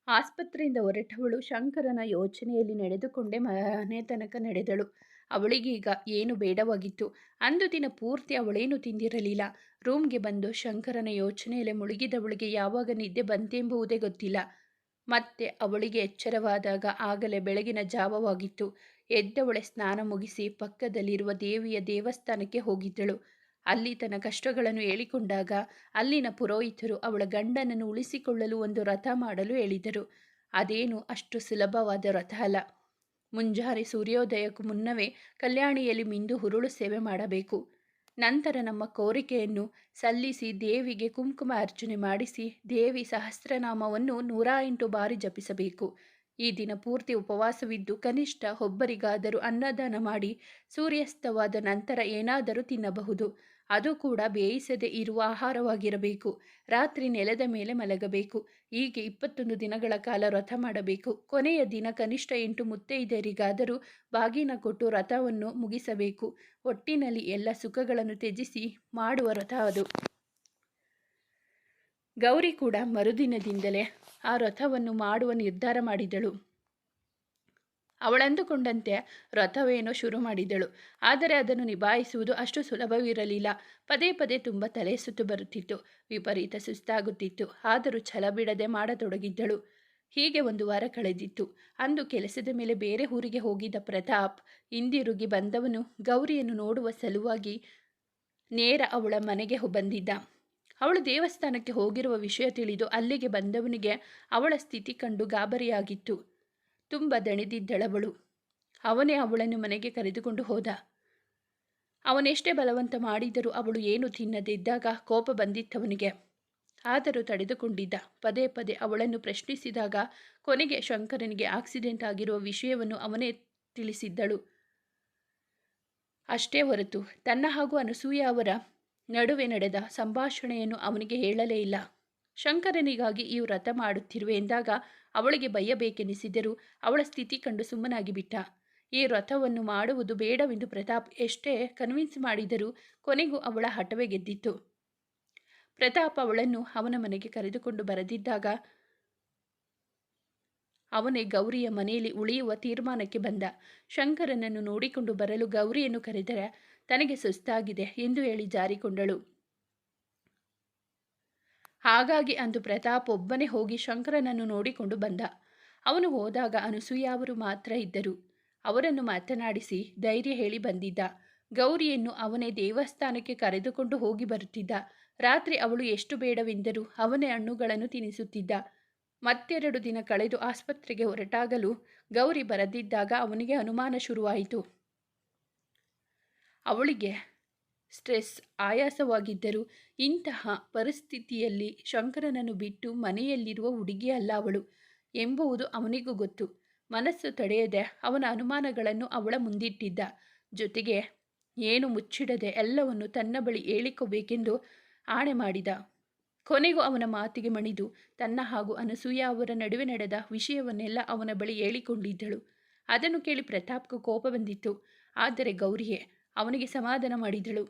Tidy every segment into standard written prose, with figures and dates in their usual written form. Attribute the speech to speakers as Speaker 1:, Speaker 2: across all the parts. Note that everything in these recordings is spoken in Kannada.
Speaker 1: ಆಸ್ಪತ್ರೆಯಿಂದ ಹೊರಟವಳು ಶಂಕರನ ಯೋಚನೆಯಲ್ಲಿ ನಡೆದುಕೊಂಡೇ ಮನೆ ತನಕ ನಡೆದಳು. ಅವಳಿಗೀಗ ಏನು ಬೇಡವಾಗಿತ್ತು? ಅಂದು ದಿನ ಪೂರ್ತಿ ಅವಳೇನು ತಿಂದಿರಲಿಲ್ಲ. ರೂಮ್ಗೆ ಬಂದು ಶಂಕರನ ಯೋಚನೆಯಲ್ಲೇ ಮುಳುಗಿದವಳಿಗೆ ಯಾವಾಗ ನಿದ್ದೆ ಬಂತೆಂಬುವುದೇ ಗೊತ್ತಿಲ್ಲ. ಮತ್ತೆ ಅವಳಿಗೆ ಎಚ್ಚರವಾದಾಗ ಆಗಲೇ ಬೆಳಗಿನ ಜಾವವಾಗಿತ್ತು. ಎದ್ದವಳೆ ಸ್ನಾನ ಮುಗಿಸಿ ಪಕ್ಕದಲ್ಲಿರುವ ದೇವಿಯ ದೇವಸ್ಥಾನಕ್ಕೆ ಹೋಗಿದ್ದಳು. ಅಲ್ಲಿ ತನ್ನ ಕಷ್ಟಗಳನ್ನು ಹೇಳಿಕೊಂಡಾಗ ಅಲ್ಲಿನ ಪುರೋಹಿತರು ಅವಳ ಗಂಡನನ್ನು ಉಳಿಸಿಕೊಳ್ಳಲು ಒಂದು ವ್ರತ ಮಾಡಲು ಹೇಳಿದರು. ಅದೇನು ಅಷ್ಟು ಸುಲಭವಾದ ವ್ರತ ಅಲ್ಲ. ಮುಂಜಾನೆ ಸೂರ್ಯೋದಯಕ್ಕೂ ಮುನ್ನವೇ ಕಲ್ಯಾಣಿಯಲ್ಲಿ ಮಿಂದು ಹುರುಳು ಸೇವೆ ಮಾಡಬೇಕು. ನಂತರ ನಮ್ಮ ಕೋರಿಕೆಯನ್ನು ಸಲ್ಲಿಸಿ ದೇವಿಗೆ ಕುಂಕುಮ ಅರ್ಚನೆ ಮಾಡಿಸಿ ದೇವಿ ಸಹಸ್ರನಾಮವನ್ನು 108 ಬಾರಿ ಜಪಿಸಬೇಕು. ಈ ದಿನ ಪೂರ್ತಿ ಉಪವಾಸವಿದ್ದು ಕನಿಷ್ಠ ಒಬ್ಬರಿಗಾದರೂ ಅನ್ನದಾನ ಮಾಡಿ ಸೂರ್ಯಾಸ್ತವಾದ ನಂತರ ಏನಾದರೂ ತಿನ್ನಬಹುದು. ಅದು ಕೂಡ ಬೇಯಿಸದೇ ಇರುವ ಆಹಾರವಾಗಿರಬೇಕು. ರಾತ್ರಿ ನೆಲದ ಮೇಲೆ ಮಲಗಬೇಕು. ಹೀಗೆ 21 ದಿನಗಳ ಕಾಲ ವ್ರತ ಮಾಡಬೇಕು. ಕೊನೆಯ ದಿನ ಕನಿಷ್ಠ 8 ಮುತ್ತೈದೆಯರಿಗಾದರೂ ಬಾಗಿನ ಕೊಟ್ಟು ವ್ರತವನ್ನು ಮುಗಿಸಬೇಕು. ಒಟ್ಟಿನಲ್ಲಿ ಎಲ್ಲ ಸುಖಗಳನ್ನು ತ್ಯಜಿಸಿ ಮಾಡುವ ವ್ರತ ಅದು. ಗೌರಿ ಕೂಡ ಮರುದಿನದಿಂದಲೇ ಆ ವ್ರತವನ್ನು ಮಾಡುವ ನಿರ್ಧಾರ ಮಾಡಿದಳು. ಅವಳಂದುಕೊಂಡಂತೆ ವ್ರತವೇನೋ ಶುರು ಮಾಡಿದಳು. ಆದರೆ ಅದನ್ನು ನಿಭಾಯಿಸುವುದು ಅಷ್ಟು ಸುಲಭವಿರಲಿಲ್ಲ. ಪದೇ ಪದೇ ತುಂಬ ತಲೆ ಸುತ್ತು ಬರುತ್ತಿತ್ತು. ವಿಪರೀತ ಸುಸ್ತಾಗುತ್ತಿತ್ತು. ಆದರೂ ಛಲ ಬಿಡದೆ ಮಾಡತೊಡಗಿದ್ದಳು. ಹೀಗೆ 1 ವಾರ ಕಳೆದಿತ್ತು. ಅಂದು ಕೆಲಸದ ಮೇಲೆ ಬೇರೆ ಊರಿಗೆ ಹೋಗಿದ್ದ ಪ್ರತಾಪ್ ಹಿಂದಿರುಗಿ ಬಂದವನು ಗೌರಿಯನ್ನು ನೋಡುವ ಸಲುವಾಗಿ ನೇರ ಅವಳ ಮನೆಗೆ ಬಂದಿದ್ದ. ಅವಳು ದೇವಸ್ಥಾನಕ್ಕೆ ಹೋಗಿರುವ ವಿಷಯ ತಿಳಿದು ಅಲ್ಲಿಗೆ ಬಂದವನಿಗೆ ಅವಳ ಸ್ಥಿತಿ ಕಂಡು ಗಾಬರಿಯಾಗಿತ್ತು. ತುಂಬ ದಣಿದಿದ್ದಳವಳು. ಅವನೇ ಅವಳನ್ನು ಮನೆಗೆ ಕರೆದುಕೊಂಡು ಹೋದ. ಅವನೆಷ್ಟೇ ಬಲವಂತ ಮಾಡಿದರೂ ಅವಳು ಏನು ತಿನ್ನದೇ ಇದ್ದಾಗ ಕೋಪ ಬಂದಿತ್ತವನಿಗೆ. ಆದರೂ ತಡೆದುಕೊಂಡಿದ್ದ. ಪದೇ ಪದೇ ಅವಳನ್ನು ಪ್ರಶ್ನಿಸಿದಾಗ ಕೊನೆಗೆ ಶಂಕರನಿಗೆ ಆಕ್ಸಿಡೆಂಟ್ ಆಗಿರುವ ವಿಷಯವನ್ನು ಅವನೇ ತಿಳಿಸಿದ್ದಳು. ಅಷ್ಟೇ ಹೊರತು ತನ್ನ ಹಾಗೂ ಅನಸೂಯ ಅವರ ನಡುವೆ ನಡೆದ ಸಂಭಾಷಣೆಯನ್ನು ಅವನಿಗೆ ಹೇಳಲೇ ಇಲ್ಲ. ಶಂಕರನಿಗಾಗಿ ಈ ವ್ರತ ಮಾಡುತ್ತಿರುವೆ ಎಂದಾಗ ಅವಳಿಗೆ ಬಯ್ಯಬೇಕೆನಿಸಿದರೂ ಅವಳ ಸ್ಥಿತಿ ಕಂಡು ಸುಮ್ಮನಾಗಿ ಬಿಟ್ಟ. ಈ ವ್ರತವನ್ನು ಮಾಡುವುದು ಬೇಡವೆಂದು ಪ್ರತಾಪ್ ಎಷ್ಟೇ ಕನ್ವಿನ್ಸ್ ಮಾಡಿದರೂ ಕೊನೆಗೂ ಅವಳ ಹಠವೇ ಗೆದ್ದಿತ್ತು. ಪ್ರತಾಪ್ ಅವಳನ್ನು ಅವನ ಮನೆಗೆ ಕರೆದುಕೊಂಡು ಬರದಿದ್ದಾಗ ಅವನೇ ಗೌರಿಯ ಮನೆಯಲ್ಲಿ ಉಳಿಯುವ ತೀರ್ಮಾನಕ್ಕೆ ಬಂದ. ಶಂಕರನನ್ನು ನೋಡಿಕೊಂಡು ಬರಲು ಗೌರಿಯನ್ನು ಕರೆದರೆ ತನಗೆ ಸುಸ್ತಾಗಿದೆ ಎಂದು ಹೇಳಿ ಜಾರಿಕೊಂಡಳು. ಹಾಗಾಗಿ ಅಂದು ಪ್ರತಾಪ್ ಒಬ್ಬನೇ ಹೋಗಿ ಶಂಕರನನ್ನು ನೋಡಿಕೊಂಡು ಬಂದ. ಅವನು ಹೋದಾಗ ಅನಸೂಯ ಅವರು ಮಾತ್ರ ಇದ್ದರು. ಅವರನ್ನು ಮಾತನಾಡಿಸಿ ಧೈರ್ಯ ಹೇಳಿ ಬಂದಿದ್ದ. ಗೌರಿಯನ್ನು ಅವನೇ ದೇವಸ್ಥಾನಕ್ಕೆ ಕರೆದುಕೊಂಡು ಹೋಗಿ ಬರುತ್ತಿದ್ದ. ರಾತ್ರಿ ಅವಳು ಎಷ್ಟು ಬೇಡವೆಂದರೂ ಅವನೇ ಹಣ್ಣುಗಳನ್ನು ತಿನ್ನಿಸುತ್ತಿದ್ದ. 2 ದಿನ ಕಳೆದು ಆಸ್ಪತ್ರೆಗೆ ಹೊರಟಾಗಲೂ ಗೌರಿ ಬರದಿದ್ದಾಗ ಅವನಿಗೆ ಅನುಮಾನ ಶುರುವಾಯಿತು. ಅವಳಿಗೆ ಸ್ಟ್ರೆಸ್, ಆಯಾಸವಾಗಿದ್ದರೂ ಇಂತಹ ಪರಿಸ್ಥಿತಿಯಲ್ಲಿ ಶಂಕರನನ್ನು ಬಿಟ್ಟು ಮನೆಯಲ್ಲಿರುವ ಹುಡುಗಿ ಅಲ್ಲ ಅವಳು ಎಂಬುದು ಅವನಿಗೂ ಗೊತ್ತು. ಮನಸ್ಸು ತಡೆಯದೆ ಅವನ ಅನುಮಾನಗಳನ್ನು ಅವಳ ಮುಂದಿಟ್ಟಿದ್ದ. ಜೊತೆಗೆ ಏನು ಮುಚ್ಚಿಡದೆ ಎಲ್ಲವನ್ನು ತನ್ನ ಬಳಿ ಹೇಳಿಕೋಬೇಕೆಂದು ಆಣೆ ಮಾಡಿದ. ಕೊನೆಗೂ ಅವನ ಮಾತಿಗೆ ಮಣಿದು ತನ್ನ ಹಾಗೂ ಅನಸೂಯ ಅವರ ನಡುವೆ ನಡೆದ ವಿಷಯವನ್ನೆಲ್ಲ ಅವನ ಬಳಿ ಹೇಳಿಕೊಂಡಿದ್ದಳು. ಅದನ್ನು ಕೇಳಿ ಪ್ರತಾಪ್ಗೂ ಕೋಪ ಬಂದಿತ್ತು. ಆದರೆ ಗೌರಿಯೇ ಅವನಿಗೆ ಸಮಾಧಾನ ಮಾಡಿದಳು.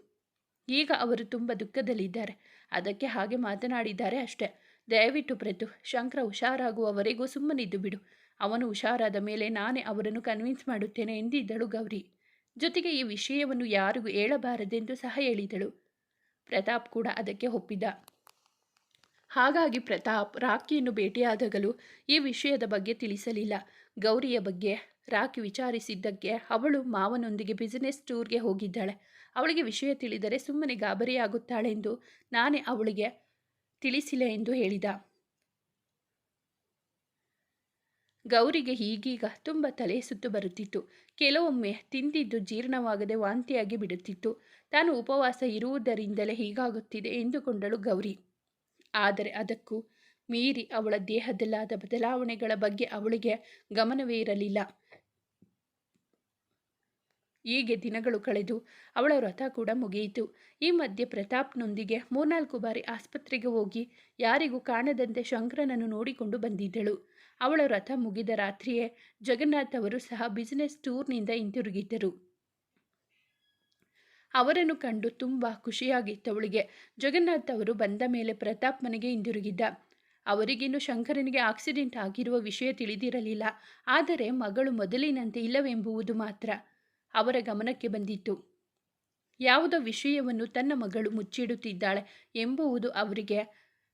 Speaker 1: ಈಗ ಅವರು ತುಂಬ ದುಃಖದಲ್ಲಿದ್ದಾರೆ. ಅದಕ್ಕೆ ಹಾಗೆ ಮಾತನಾಡಿದ್ದಾರೆ ಅಷ್ಟೇ. ದಯವಿಟ್ಟು ಪ್ರತು, ಶಂಕರ ಹುಷಾರಾಗುವವರೆಗೂ ಸುಮ್ಮನಿದ್ದು ಬಿಡು. ಅವನು ಹುಷಾರಾದ ಮೇಲೆ ನಾನೇ ಅವರನ್ನು ಕನ್ವಿನ್ಸ್ ಮಾಡುತ್ತೇನೆ ಎಂದಿದ್ದಳು ಗೌರಿ. ಜೊತೆಗೆ ಈ ವಿಷಯವನ್ನು ಯಾರಿಗೂ ಹೇಳಬಾರದೆಂದು ಸಹ ಹೇಳಿದಳು. ಪ್ರತಾಪ್ ಕೂಡ ಅದಕ್ಕೆ ಒಪ್ಪಿದ. ಹಾಗಾಗಿ ಪ್ರತಾಪ್ ರಾಖಿಯನ್ನು ಭೇಟಿಯಾದಾಗಲೂ ಈ ವಿಷಯದ ಬಗ್ಗೆ ತಿಳಿಸಲಿಲ್ಲ. ಗೌರಿಯ ಬಗ್ಗೆ ರಾಖಿ ವಿಚಾರಿಸಿದ್ದಕ್ಕೆ ಅವಳು ಮಾವನೊಂದಿಗೆ ಬಿಸಿನೆಸ್ ಟೂರ್ಗೆ ಹೋಗಿದ್ದಾಳೆ. ಅವಳಿಗೆ ವಿಷಯ ತಿಳಿದರೆ ಸುಮ್ಮನೆ ಗಾಬರಿಯಾಗುತ್ತಾಳೆಂದು ನಾನೇ ಅವಳಿಗೆ ತಿಳಿಸಿಲ್ಲ ಎಂದು ಹೇಳಿದ. ಗೌರಿಗೆ ಈಗೀಗ ತುಂಬ ತಲೆ ಸುತ್ತು ಬರುತ್ತಿತ್ತು. ಕೆಲವೊಮ್ಮೆ ತಿಂದಿದ್ದು ಜೀರ್ಣವಾಗದೆ ವಾಂತಿಯಾಗಿ ಬಿಡುತ್ತಿತ್ತು. ತಾನು ಉಪವಾಸ ಇರುವುದರಿಂದಲೇ ಹೀಗಾಗುತ್ತಿದೆ ಎಂದುಕೊಂಡಳು ಗೌರಿ. ಆದರೆ ಅದಕ್ಕೂ ಮೀರಿ ಅವಳ ದೇಹದಲ್ಲಾದ ಬದಲಾವಣೆಗಳ ಬಗ್ಗೆ ಅವಳಿಗೆ ಗಮನವೇ ಇರಲಿಲ್ಲ. ಹೀಗೆ ದಿನಗಳು ಕಳೆದು ಅವಳ ವ್ರತ ಕೂಡ ಮುಗಿಯಿತು. ಈ ಮಧ್ಯೆ ಪ್ರತಾಪ್ನೊಂದಿಗೆ 3-4 ಬಾರಿ ಆಸ್ಪತ್ರೆಗೆ ಹೋಗಿ ಯಾರಿಗೂ ಕಾಣದಂತೆ ಶಂಕರನನ್ನು ನೋಡಿಕೊಂಡು ಬಂದಿದ್ದಳು. ಅವಳ ವ್ರತ ಮುಗಿದ ರಾತ್ರಿಯೇ ಜಗನ್ನಾಥ್ ಅವರು ಸಹ ಬಿಸಿನೆಸ್ ಟೂರ್ನಿಂದ ಹಿಂತಿರುಗಿದ್ದರು. ಅವರನ್ನು ಕಂಡು ತುಂಬ ಖುಷಿಯಾಗಿತ್ತವಳಿಗೆ. ಜಗನ್ನಾಥ್ ಅವರು ಬಂದ ಮೇಲೆ ಪ್ರತಾಪ್ ಮನೆಗೆ ಹಿಂದಿರುಗಿದ್ದ. ಅವರಿಗಿನ್ನು ಶಂಕರನಿಗೆ ಆಕ್ಸಿಡೆಂಟ್ ಆಗಿರುವ ವಿಷಯ ತಿಳಿದಿರಲಿಲ್ಲ. ಆದರೆ ಮಗಳು ಮೊದಲಿನಂತೆ ಇಲ್ಲವೆಂಬುದು ಮಾತ್ರ ಅವರ ಗಮನಕ್ಕೆ ಬಂದಿತ್ತು. ಯಾವುದೋ ವಿಷಯವನ್ನು ತನ್ನ ಮಗಳು ಮುಚ್ಚಿಡುತ್ತಿದ್ದಾಳೆ ಎಂಬುದು ಅವರಿಗೆ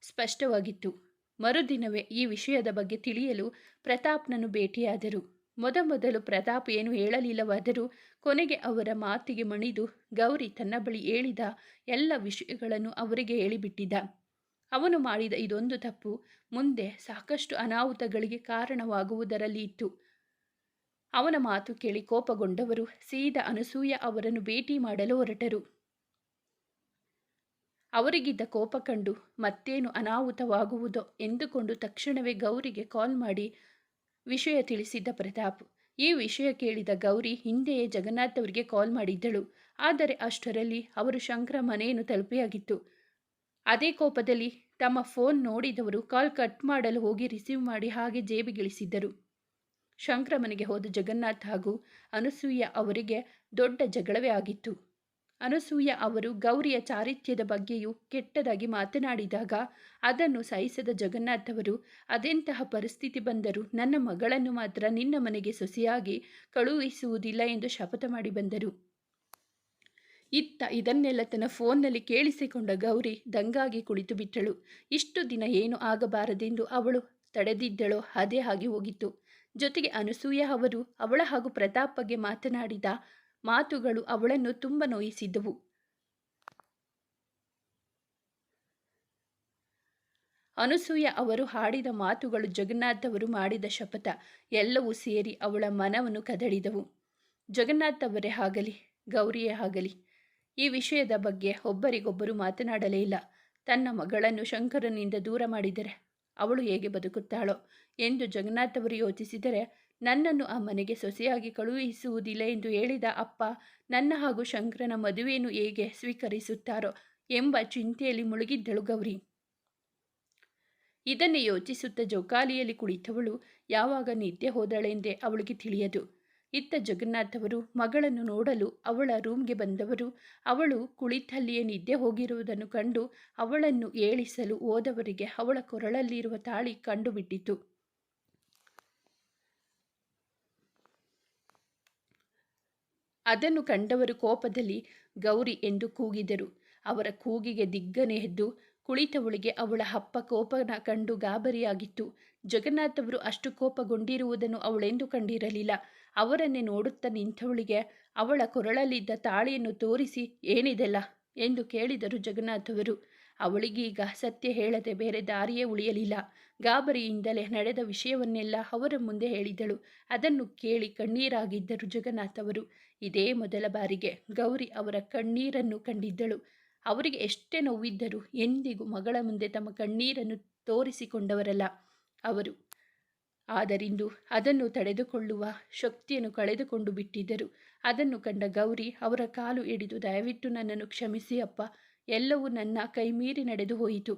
Speaker 1: ಸ್ಪಷ್ಟವಾಗಿತ್ತು. ಮರುದಿನವೇ ಈ ವಿಷಯದ ಬಗ್ಗೆ ತಿಳಿಯಲು ಪ್ರತಾಪ್ನನ್ನು ಭೇಟಿಯಾದರು. ಮೊದಮೊದಲು ಪ್ರತಾಪ್ ಏನು ಹೇಳಲಿಲ್ಲವಾದರೂ ಕೊನೆಗೆ ಅವರ ಮಾತಿಗೆ ಮಣಿದು ಗೌರಿ ತನ್ನ ಬಳಿ ಹೇಳಿದ ಎಲ್ಲ ವಿಷಯಗಳನ್ನು ಅವರಿಗೆ ಹೇಳಿಬಿಟ್ಟಿದ್ದ. ಅವನು ಮಾಡಿದ ಇದೊಂದು ತಪ್ಪು ಮುಂದೆ ಸಾಕಷ್ಟು ಅನಾಹುತಗಳಿಗೆ ಕಾರಣವಾಗುವುದರಲ್ಲಿ ಇತ್ತು. ಅವನ ಮಾತು ಕೇಳಿ ಕೋಪಗೊಂಡವರು ಸೀದಾ ಅನಸೂಯ ಅವರನ್ನು ಭೇಟಿ ಮಾಡಲು ಹೊರಟರು. ಅವರಿಗಿದ್ದ ಕೋಪ ಕಂಡು ಮತ್ತೇನು ಅನಾಹುತವಾಗುವುದೋ ಎಂದುಕೊಂಡು ತಕ್ಷಣವೇ ಗೌರಿಗೆ ಕಾಲ್ ಮಾಡಿ ವಿಷಯ ತಿಳಿಸಿದ್ದ ಪ್ರತಾಪ್. ಈ ವಿಷಯ ಕೇಳಿದ ಗೌರಿ ಹಿಂದೆಯೇ ಜಗನ್ನಾಥ್ ಅವರಿಗೆ ಕಾಲ್ ಮಾಡಿದ್ದಳು. ಆದರೆ ಅಷ್ಟರಲ್ಲಿ ಅವರು ಶಂಕರ ಮನೆಯನ್ನು ತಲುಪಿಯಾಗಿತ್ತು. ಅದೇ ಕೋಪದಲ್ಲಿ ತಮ್ಮ ಫೋನ್ ನೋಡಿದವರು ಕಾಲ್ ಕಟ್ ಮಾಡಲು ಹೋಗಿ ರಿಸೀವ್ ಮಾಡಿ ಹಾಗೆ ಜೇಬಿಗಿಳಿಸಿದ್ದರು. ಶಂಕರ ಮನೆಗೆ ಹೋದ ಜಗನ್ನಾಥ್ ಹಾಗೂ ಅನಸೂಯ ಅವರಿಗೆ ದೊಡ್ಡ ಜಗಳವೇ ಆಗಿತ್ತು. ಅನಸೂಯ ಅವರು ಗೌರಿಯ ಚಾರಿತ್ರ್ಯದ ಬಗ್ಗೆಯೂ ಕೆಟ್ಟದಾಗಿ ಮಾತನಾಡಿದಾಗ ಅದನ್ನು ಸಹಿಸದ ಜಗನ್ನಾಥ್ ಅವರು ಅದೆಂತಹ ಪರಿಸ್ಥಿತಿ ಬಂದರೂ ನನ್ನ ಮಗಳನ್ನು ಮಾತ್ರ ನಿನ್ನ ಮನೆಗೆ ಸೊಸೆಯಾಗಿ ಕಳುಹಿಸುವುದಿಲ್ಲ ಎಂದು ಶಪಥ ಮಾಡಿ ಬಂದರು. ಇದನ್ನೆಲ್ಲ ತನ್ನ ಫೋನ್ನಲ್ಲಿ ಕೇಳಿಸಿಕೊಂಡ ಗೌರಿ ದಂಗಾಗಿ ಕುಳಿತು ಬಿಟ್ಟಳು. ಇಷ್ಟು ದಿನ ಏನು ಆಗಬಾರದೆಂದು ಅವಳು ತಡೆದಿದ್ದಳೋ ಅದೇ ಆಗಿ ಹೋಗಿತ್ತು. ಜೊತೆಗೆ ಅನಸೂಯ ಅವರು ಅವಳ ಹಾಗೂ ಪ್ರತಾಪ್ ಬಗ್ಗೆ ಮಾತನಾಡಿದ ಮಾತುಗಳು ಅವಳನ್ನು ತುಂಬ ನೋಯಿಸಿದ್ದವು. ಅನಸೂಯ ಅವರು ಹಾಡಿದ ಮಾತುಗಳು, ಜಗನ್ನಾಥ್ ಅವರು ಮಾಡಿದ ಶಪಥ ಎಲ್ಲವೂ ಸೇರಿ ಅವಳ ಮನವನ್ನು ಕದಡಿದವು. ಜಗನ್ನಾಥ್ ಅವರೇ ಆಗಲಿ, ಗೌರಿಯೇ ಆಗಲಿ ಈ ವಿಷಯದ ಬಗ್ಗೆ ಒಬ್ಬರಿಗೊಬ್ಬರು ಮಾತನಾಡಲೇ ಇಲ್ಲ. ತನ್ನ ಮಗಳನ್ನು ಶಂಕರನಿಂದ ದೂರ ಮಾಡಿದರೆ ಅವಳು ಹೇಗೆ ಬದುಕುತ್ತಾಳೋ ಎಂದು ಜಗನ್ನಾಥ್ ಅವರು ಯೋಚಿಸಿದರೆ, ನನ್ನನ್ನು ಆ ಮನೆಗೆ ಸೊಸೆಯಾಗಿ ಕಳುಹಿಸುವುದಿಲ್ಲ ಎಂದು ಹೇಳಿದ ಅಪ್ಪ ನನ್ನ ಹಾಗೂ ಶಂಕರನ ಮದುವೆಯನ್ನು ಹೇಗೆ ಸ್ವೀಕರಿಸುತ್ತಾರೋ ಎಂಬ ಚಿಂತೆಯಲ್ಲಿ ಮುಳುಗಿದ್ದಳು ಗೌರಿ. ಇದನ್ನೇ ಯೋಚಿಸುತ್ತಾ ಜೋಕಾಲಿಯಲ್ಲಿ ಕುಳಿತವಳು ಯಾವಾಗ ನಿದ್ದೆ ಹೋದಳೆಂದೇ ಅವಳಿಗೆ ತಿಳಿಯದು. ಇತ್ತ ಜಗನ್ನಾಥ್ ಅವರು ಮಗಳನ್ನು ನೋಡಲು ಅವಳ ರೂಮ್ಗೆ ಬಂದವರು ಅವಳು ಕುಳಿತಲ್ಲಿಯೇ ನಿದ್ದೆ ಹೋಗಿರುವುದನ್ನು ಕಂಡು ಅವಳನ್ನು ಏಳಿಸಲು ಹೋದವರಿಗೆ ಅವಳ ಕೊರಳಲ್ಲಿರುವ ತಾಳಿ ಕಂಡುಬಿಟ್ಟಿತು. ಅದನ್ನು ಕಂಡವರು ಕೋಪದಲ್ಲಿ ಗೌರಿ ಎಂದು ಕೂಗಿದರು. ಅವರ ಕೂಗಿಗೆ ದಿಗ್ಗನೆ ಎದ್ದು ಕುಳಿತವಳಿಗೆ ಅವಳ ಅಪ್ಪ ಕೋಪನ ಕಂಡು ಗಾಬರಿಯಾಗಿತ್ತು. ಜಗನ್ನಾಥ್ ಅವರು ಅಷ್ಟು ಕೋಪಗೊಂಡಿರುವುದನ್ನು ಅವಳೆಂದು ಕಂಡಿರಲಿಲ್ಲ. ಅವರನ್ನೇ ನೋಡುತ್ತಾ ನಿಂತವಳಿಗೆ ಅವಳ ಕೊರಳಲ್ಲಿದ್ದ ತಾಳಿಯನ್ನು ತೋರಿಸಿ ಏನಿದೆಲ್ಲ ಎಂದು ಕೇಳಿದರು ಜಗನ್ನಾಥ್ ಅವರು. ಅವಳಿಗೀಗ ಸತ್ಯ ಹೇಳದೆ ಬೇರೆ ದಾರಿಯೇ ಉಳಿಯಲಿಲ್ಲ. ಗಾಬರಿಯಿಂದಲೇ ನಡೆದ ವಿಷಯವನ್ನೆಲ್ಲ ಅವರ ಮುಂದೆ ಹೇಳಿದಳು. ಅದನ್ನು ಕೇಳಿ ಕಣ್ಣೀರಾಗಿದ್ದರು ಜಗನ್ನಾಥ್ ಅವರು. ಇದೇ ಮೊದಲ ಬಾರಿಗೆ ಗೌರಿ ಅವರ ಕಣ್ಣೀರನ್ನು ಕಂಡಿದ್ದಳು. ಅವರಿಗೆ ಎಷ್ಟೇ ನೋವಿದ್ದರೂ ಎಂದಿಗೂ ಮಗಳ ಮುಂದೆ ತಮ್ಮ ಕಣ್ಣೀರನ್ನು ತೋರಿಸಿಕೊಂಡವರಲ್ಲ ಅವರು. ಆದರಿಂದು ಅದನ್ನು ತಡೆದುಕೊಳ್ಳುವ ಶಕ್ತಿಯನ್ನು ಕಳೆದುಕೊಂಡು ಬಿಟ್ಟಿದ್ದರು. ಅದನ್ನು ಕಂಡ ಗೌರಿ ಅವರ ಕಾಲು ಹಿಡಿದು, ದಯವಿಟ್ಟು ನನ್ನನ್ನು ಕ್ಷಮಿಸಿ ಅಪ್ಪ, ಎಲ್ಲವೂ ನನ್ನ ಕೈಮೀರಿ ನಡೆದು ಹೋಯಿತು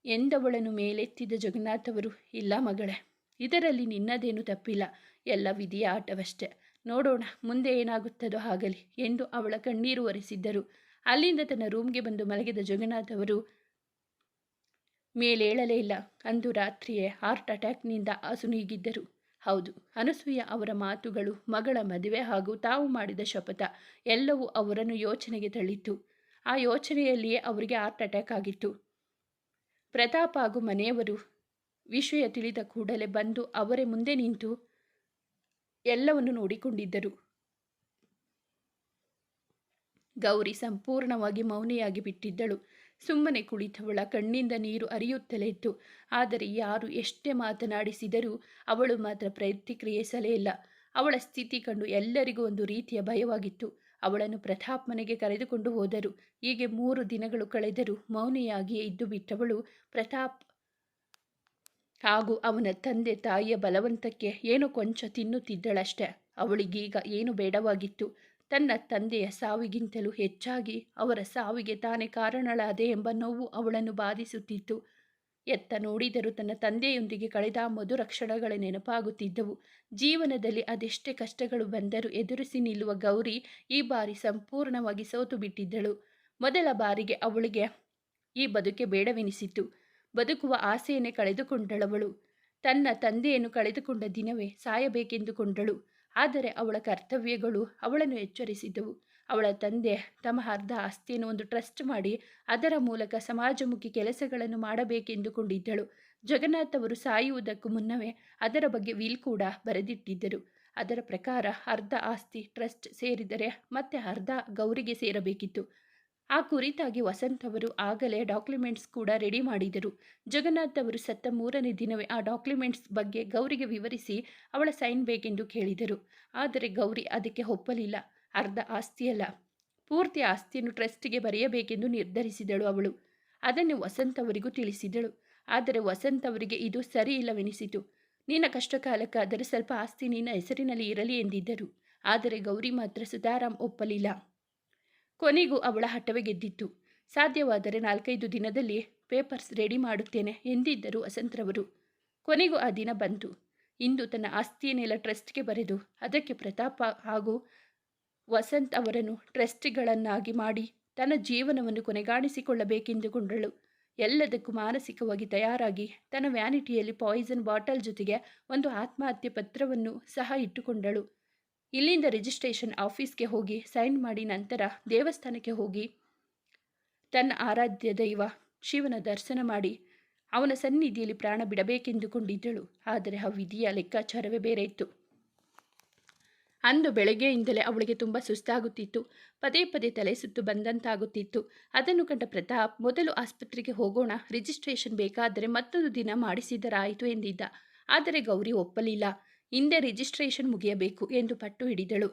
Speaker 1: ಎಂದವಳನ್ನು ಮೇಲೆತ್ತಿದ ಜಗನ್ನಾಥ್ ಅವರು, ಇಲ್ಲ ಮಗಳೇ, ಇದರಲ್ಲಿ ನಿನ್ನದೇನು ತಪ್ಪಿಲ್ಲ, ಎಲ್ಲ ವಿಧಿಯ ಆಟವಷ್ಟೇ, ನೋಡೋಣ ಮುಂದೆ ಏನಾಗುತ್ತದೋ ಆಗಲಿ ಎಂದು ಅವಳ ಕಣ್ಣೀರು ಒರೆಸಿದ್ದರು. ಅಲ್ಲಿಂದ ತನ್ನ ರೂಮ್ಗೆ ಬಂದು ಮಲಗಿದ ಜಗನ್ನಾಥ್ ಅವರು ಮೇಲೇಳಲೇ ಇಲ್ಲ. ಅಂದು ರಾತ್ರಿಯೇ ಹಾರ್ಟ್ ಅಟ್ಯಾಕ್ನಿಂದ ಅಸುನೀಗಿದ್ದರು. ಹೌದು, ಅನಸೂಯ ಅವರ ಮಾತುಗಳು, ಮಗಳ ಮದುವೆ ಹಾಗೂ ತಾವು ಮಾಡಿದ ಶಪಥ ಎಲ್ಲವೂ ಅವರನ್ನು ಯೋಚನೆಗೆ ತಳ್ಳಿತ್ತು. ಆ ಯೋಚನೆಯಲ್ಲಿಯೇ ಅವರಿಗೆ ಹಾರ್ಟ್ ಅಟ್ಯಾಕ್ ಆಗಿತ್ತು. ಪ್ರತಾಪ್ ಹಾಗೂ ಮನೆಯವರು ವಿಷಯ ತಿಳಿದ ಕೂಡಲೇ ಬಂದು ಅವರೇ ಮುಂದೆ ನಿಂತು ಎಲ್ಲವನ್ನು ನೋಡಿಕೊಂಡಿದ್ದರು. ಗೌರಿ ಸಂಪೂರ್ಣವಾಗಿ ಮೌನಿಯಾಗಿ ಬಿಟ್ಟಿದ್ದಳು. ಸುಮ್ಮನೆ ಕುಳಿತವಳ ಕಣ್ಣಿಂದ ನೀರು ಹರಿಯುತ್ತಲೇ ಇತ್ತು. ಆದರೆ ಯಾರು ಎಷ್ಟೇ ಮಾತನಾಡಿಸಿದರೂ ಅವಳು ಮಾತ್ರ ಪ್ರತಿಕ್ರಿಯಿಸಲೇ ಇಲ್ಲ. ಅವಳ ಸ್ಥಿತಿ ಕಂಡು ಎಲ್ಲರಿಗೂ ಒಂದು ರೀತಿಯ ಭಯವಾಗಿತ್ತು. ಅವಳನ್ನು ಪ್ರತಾಪ್ ಮನೆಗೆ ಕರೆದುಕೊಂಡು ಹೋದರು. ಹೀಗೆ 3 ದಿನಗಳು ಕಳೆದರೂ ಮೌನಿಯಾಗಿಯೇ ಇದ್ದು ಬಿಟ್ಟವಳು ಪ್ರತಾಪ್ ಹಾಗೂ ಅವನ ತಂದೆ ತಾಯಿಯ ಬಲವಂತಕ್ಕೆ ಏನೋ ಕೊಂಚ ತಿನ್ನುತ್ತಿದ್ದಳಷ್ಟೆ. ಅವಳಿಗೀಗ ಏನು ಬೇಡವಾಗಿತ್ತು. ತನ್ನ ತಂದೆಯ ಸಾವಿಗಿಂತಲೂ ಹೆಚ್ಚಾಗಿ ಅವರ ಸಾವಿಗೆ ತಾನೇ ಕಾರಣಳಾದೆ ಎಂಬ ನೋವು ಅವಳನ್ನು ಬಾಧಿಸುತ್ತಿತ್ತು. ಎತ್ತ ನೋಡಿದರೂ ತನ್ನ ತಂದೆಯೊಂದಿಗೆ ಕಳೆದ ಮಧುರ ಕ್ಷಣಗಳ ನೆನಪಾಗುತ್ತಿದ್ದವು. ಜೀವನದಲ್ಲಿ ಅದೆಷ್ಟೇ ಕಷ್ಟಗಳು ಬಂದರೂ ಎದುರಿಸಿ ನಿಲ್ಲುವ ಗೌರಿ ಈ ಬಾರಿ ಸಂಪೂರ್ಣವಾಗಿ ಸೋತು ಬಿಟ್ಟಿದ್ದಳು. ಮೊದಲ ಬಾರಿಗೆ ಅವಳಿಗೆ ಈ ಬದುಕೆ ಬೇಡವೆನಿಸಿತು. ಬದುಕುವ ಆಸೆಯನ್ನೇ ಕಳೆದುಕೊಂಡಳವಳು. ತನ್ನ ತಂದೆಯನ್ನು ಕಳೆದುಕೊಂಡ ದಿನವೇ ಸಾಯಬೇಕೆಂದುಕೊಂಡಳು. ಆದರೆ ಅವಳ ಕರ್ತವ್ಯಗಳು ಅವಳನ್ನು ಎಚ್ಚರಿಸಿದವು. ಅವಳ ತಂದೆ ತಮ್ಮ ಅರ್ಧ ಆಸ್ತಿಯನ್ನು ಒಂದು ಟ್ರಸ್ಟ್ ಮಾಡಿ ಅದರ ಮೂಲಕ ಸಮಾಜಮುಖಿ ಕೆಲಸಗಳನ್ನು ಮಾಡಬೇಕೆಂದುಕೊಂಡಿದ್ದಳು. ಜಗನ್ನಾಥ್ ಅವರು ಸಾಯುವುದಕ್ಕೂ ಮುನ್ನವೇ ಅದರ ಬಗ್ಗೆ ವಿಲ್ ಕೂಡ ಬರೆದಿಟ್ಟಿದ್ದರು. ಅದರ ಪ್ರಕಾರ ಅರ್ಧ ಆಸ್ತಿ ಟ್ರಸ್ಟ್ ಸೇರಿದರೆ ಮತ್ತೆ ಅರ್ಧ ಗೌರಿಗೆ ಸೇರಬೇಕಿತ್ತು. ಆ ಕುರಿತಾಗಿ ವಸಂತ್ ಅವರು ಆಗಲೇ ಡಾಕ್ಯುಮೆಂಟ್ಸ್ ಕೂಡ ರೆಡಿ ಮಾಡಿದರು. ಜಗನ್ನಾಥ್ ಅವರು ಸತ್ತ 3ನೇ ದಿನವೇ ಆ ಡಾಕ್ಯುಮೆಂಟ್ಸ್ ಬಗ್ಗೆ ಗೌರಿಗೆ ವಿವರಿಸಿ ಅವಳ ಸೈನ್ ಬೇಕೆಂದು ಕೇಳಿದರು. ಆದರೆ ಗೌರಿ ಅದಕ್ಕೆ ಒಪ್ಪಲಿಲ್ಲ. ಅರ್ಧ ಆಸ್ತಿಯಲ್ಲ, ಪೂರ್ತಿ ಆಸ್ತಿಯನ್ನು ಟ್ರಸ್ಟಿಗೆ ಬರೆಯಬೇಕೆಂದು ನಿರ್ಧರಿಸಿದಳು ಅವಳು. ಅದನ್ನು ವಸಂತ್ ಅವರಿಗೂ ತಿಳಿಸಿದಳು. ಆದರೆ ವಸಂತ್ ಅವರಿಗೆ ಇದು ಸರಿ ಇಲ್ಲವೆನಿಸಿತು. ನಿನ್ನ ಕಷ್ಟ ಕಾಲಕ್ಕಾದರೆ ಸ್ವಲ್ಪ ಆಸ್ತಿ ನಿನ್ನ ಹೆಸರಿನಲ್ಲಿ ಇರಲಿ ಎಂದಿದ್ದರು. ಆದರೆ ಗೌರಿ ಮಾತ್ರ ಸುಧಾರಾಮ್ ಒಪ್ಪಲಿಲ್ಲ. ಕೊನೆಗೂ ಅವಳ ಹಠವೇ ಗೆದ್ದಿತ್ತು. ಸಾಧ್ಯವಾದರೆ 4-5 ದಿನದಲ್ಲಿ ಪೇಪರ್ಸ್ ರೆಡಿ ಮಾಡುತ್ತೇನೆ ಎಂದಿದ್ದರು ವಸಂತ್ರವರು. ಕೊನೆಗೂ ಆ ದಿನ ಬಂತು. ಇಂದು ತನ್ನ ಆಸ್ತಿಯನ್ನೆಲ್ಲ ಟ್ರಸ್ಟ್ಗೆ ಬರೆದು ಅದಕ್ಕೆ ಪ್ರತಾಪ ಹಾಗೂ ವಸಂತ್ ಅವರನ್ನು ಟ್ರಸ್ಟಿಗಳನ್ನಾಗಿ ಮಾಡಿ ತನ್ನ ಜೀವನವನ್ನು ಕೊನೆಗಾಣಿಸಿಕೊಳ್ಳಬೇಕೆಂದುಕೊಂಡಳು. ಎಲ್ಲದಕ್ಕೂ ಮಾನಸಿಕವಾಗಿ ತಯಾರಾಗಿ ತನ್ನ ವ್ಯಾನಿಟಿಯಲ್ಲಿ ಪಾಯ್ಸನ್ ಬಾಟಲ್ ಜೊತೆಗೆ ಒಂದು ಆತ್ಮಹತ್ಯೆ ಪತ್ರವನ್ನು ಸಹ ಇಟ್ಟುಕೊಂಡಳು. ಇಲ್ಲಿಂದ ರಿಜಿಸ್ಟ್ರೇಷನ್ ಆಫೀಸ್ಗೆ ಹೋಗಿ ಸೈನ್ ಮಾಡಿ ನಂತರ ದೇವಸ್ಥಾನಕ್ಕೆ ಹೋಗಿ ತನ್ನ ಆರಾಧ್ಯ ದೈವ ಶಿವನ ದರ್ಶನ ಮಾಡಿ ಅವನ ಸನ್ನಿಧಿಯಲ್ಲಿ ಪ್ರಾಣ ಬಿಡಬೇಕೆಂದುಕೊಂಡಿದ್ದಳು. ಆದರೆ ಆ ವಿಧಿಯ ಲೆಕ್ಕಾಚಾರವೇ ಬೇರೆ ಇತ್ತು. ಅಂದು ಬೆಳಗ್ಗೆಯಿಂದಲೇ ಅವಳಿಗೆ ತುಂಬ ಸುಸ್ತಾಗುತ್ತಿತ್ತು. ಪದೇ ಪದೇ ತಲೆ ಸುತ್ತು ಬಂದಂತಾಗುತ್ತಿತ್ತು. ಅದನ್ನು ಕಂಡ ಪ್ರತಾಪ್ ಮೊದಲು ಆಸ್ಪತ್ರೆಗೆ ಹೋಗೋಣ, ರಿಜಿಸ್ಟ್ರೇಷನ್ ಬೇಕಾದರೆ ಮತ್ತೊಂದು ದಿನ ಮಾಡಿಸಿದರಾಯಿತು ಎಂದಿದ್ದ. ಆದರೆ ಗೌರಿ ಒಪ್ಪಲಿಲ್ಲ. ಹಿಂದೆ ರಿಜಿಸ್ಟ್ರೇಷನ್ ಮುಗಿಯಬೇಕು ಎಂದು ಪಟ್ಟು ಹಿಡಿದಳು.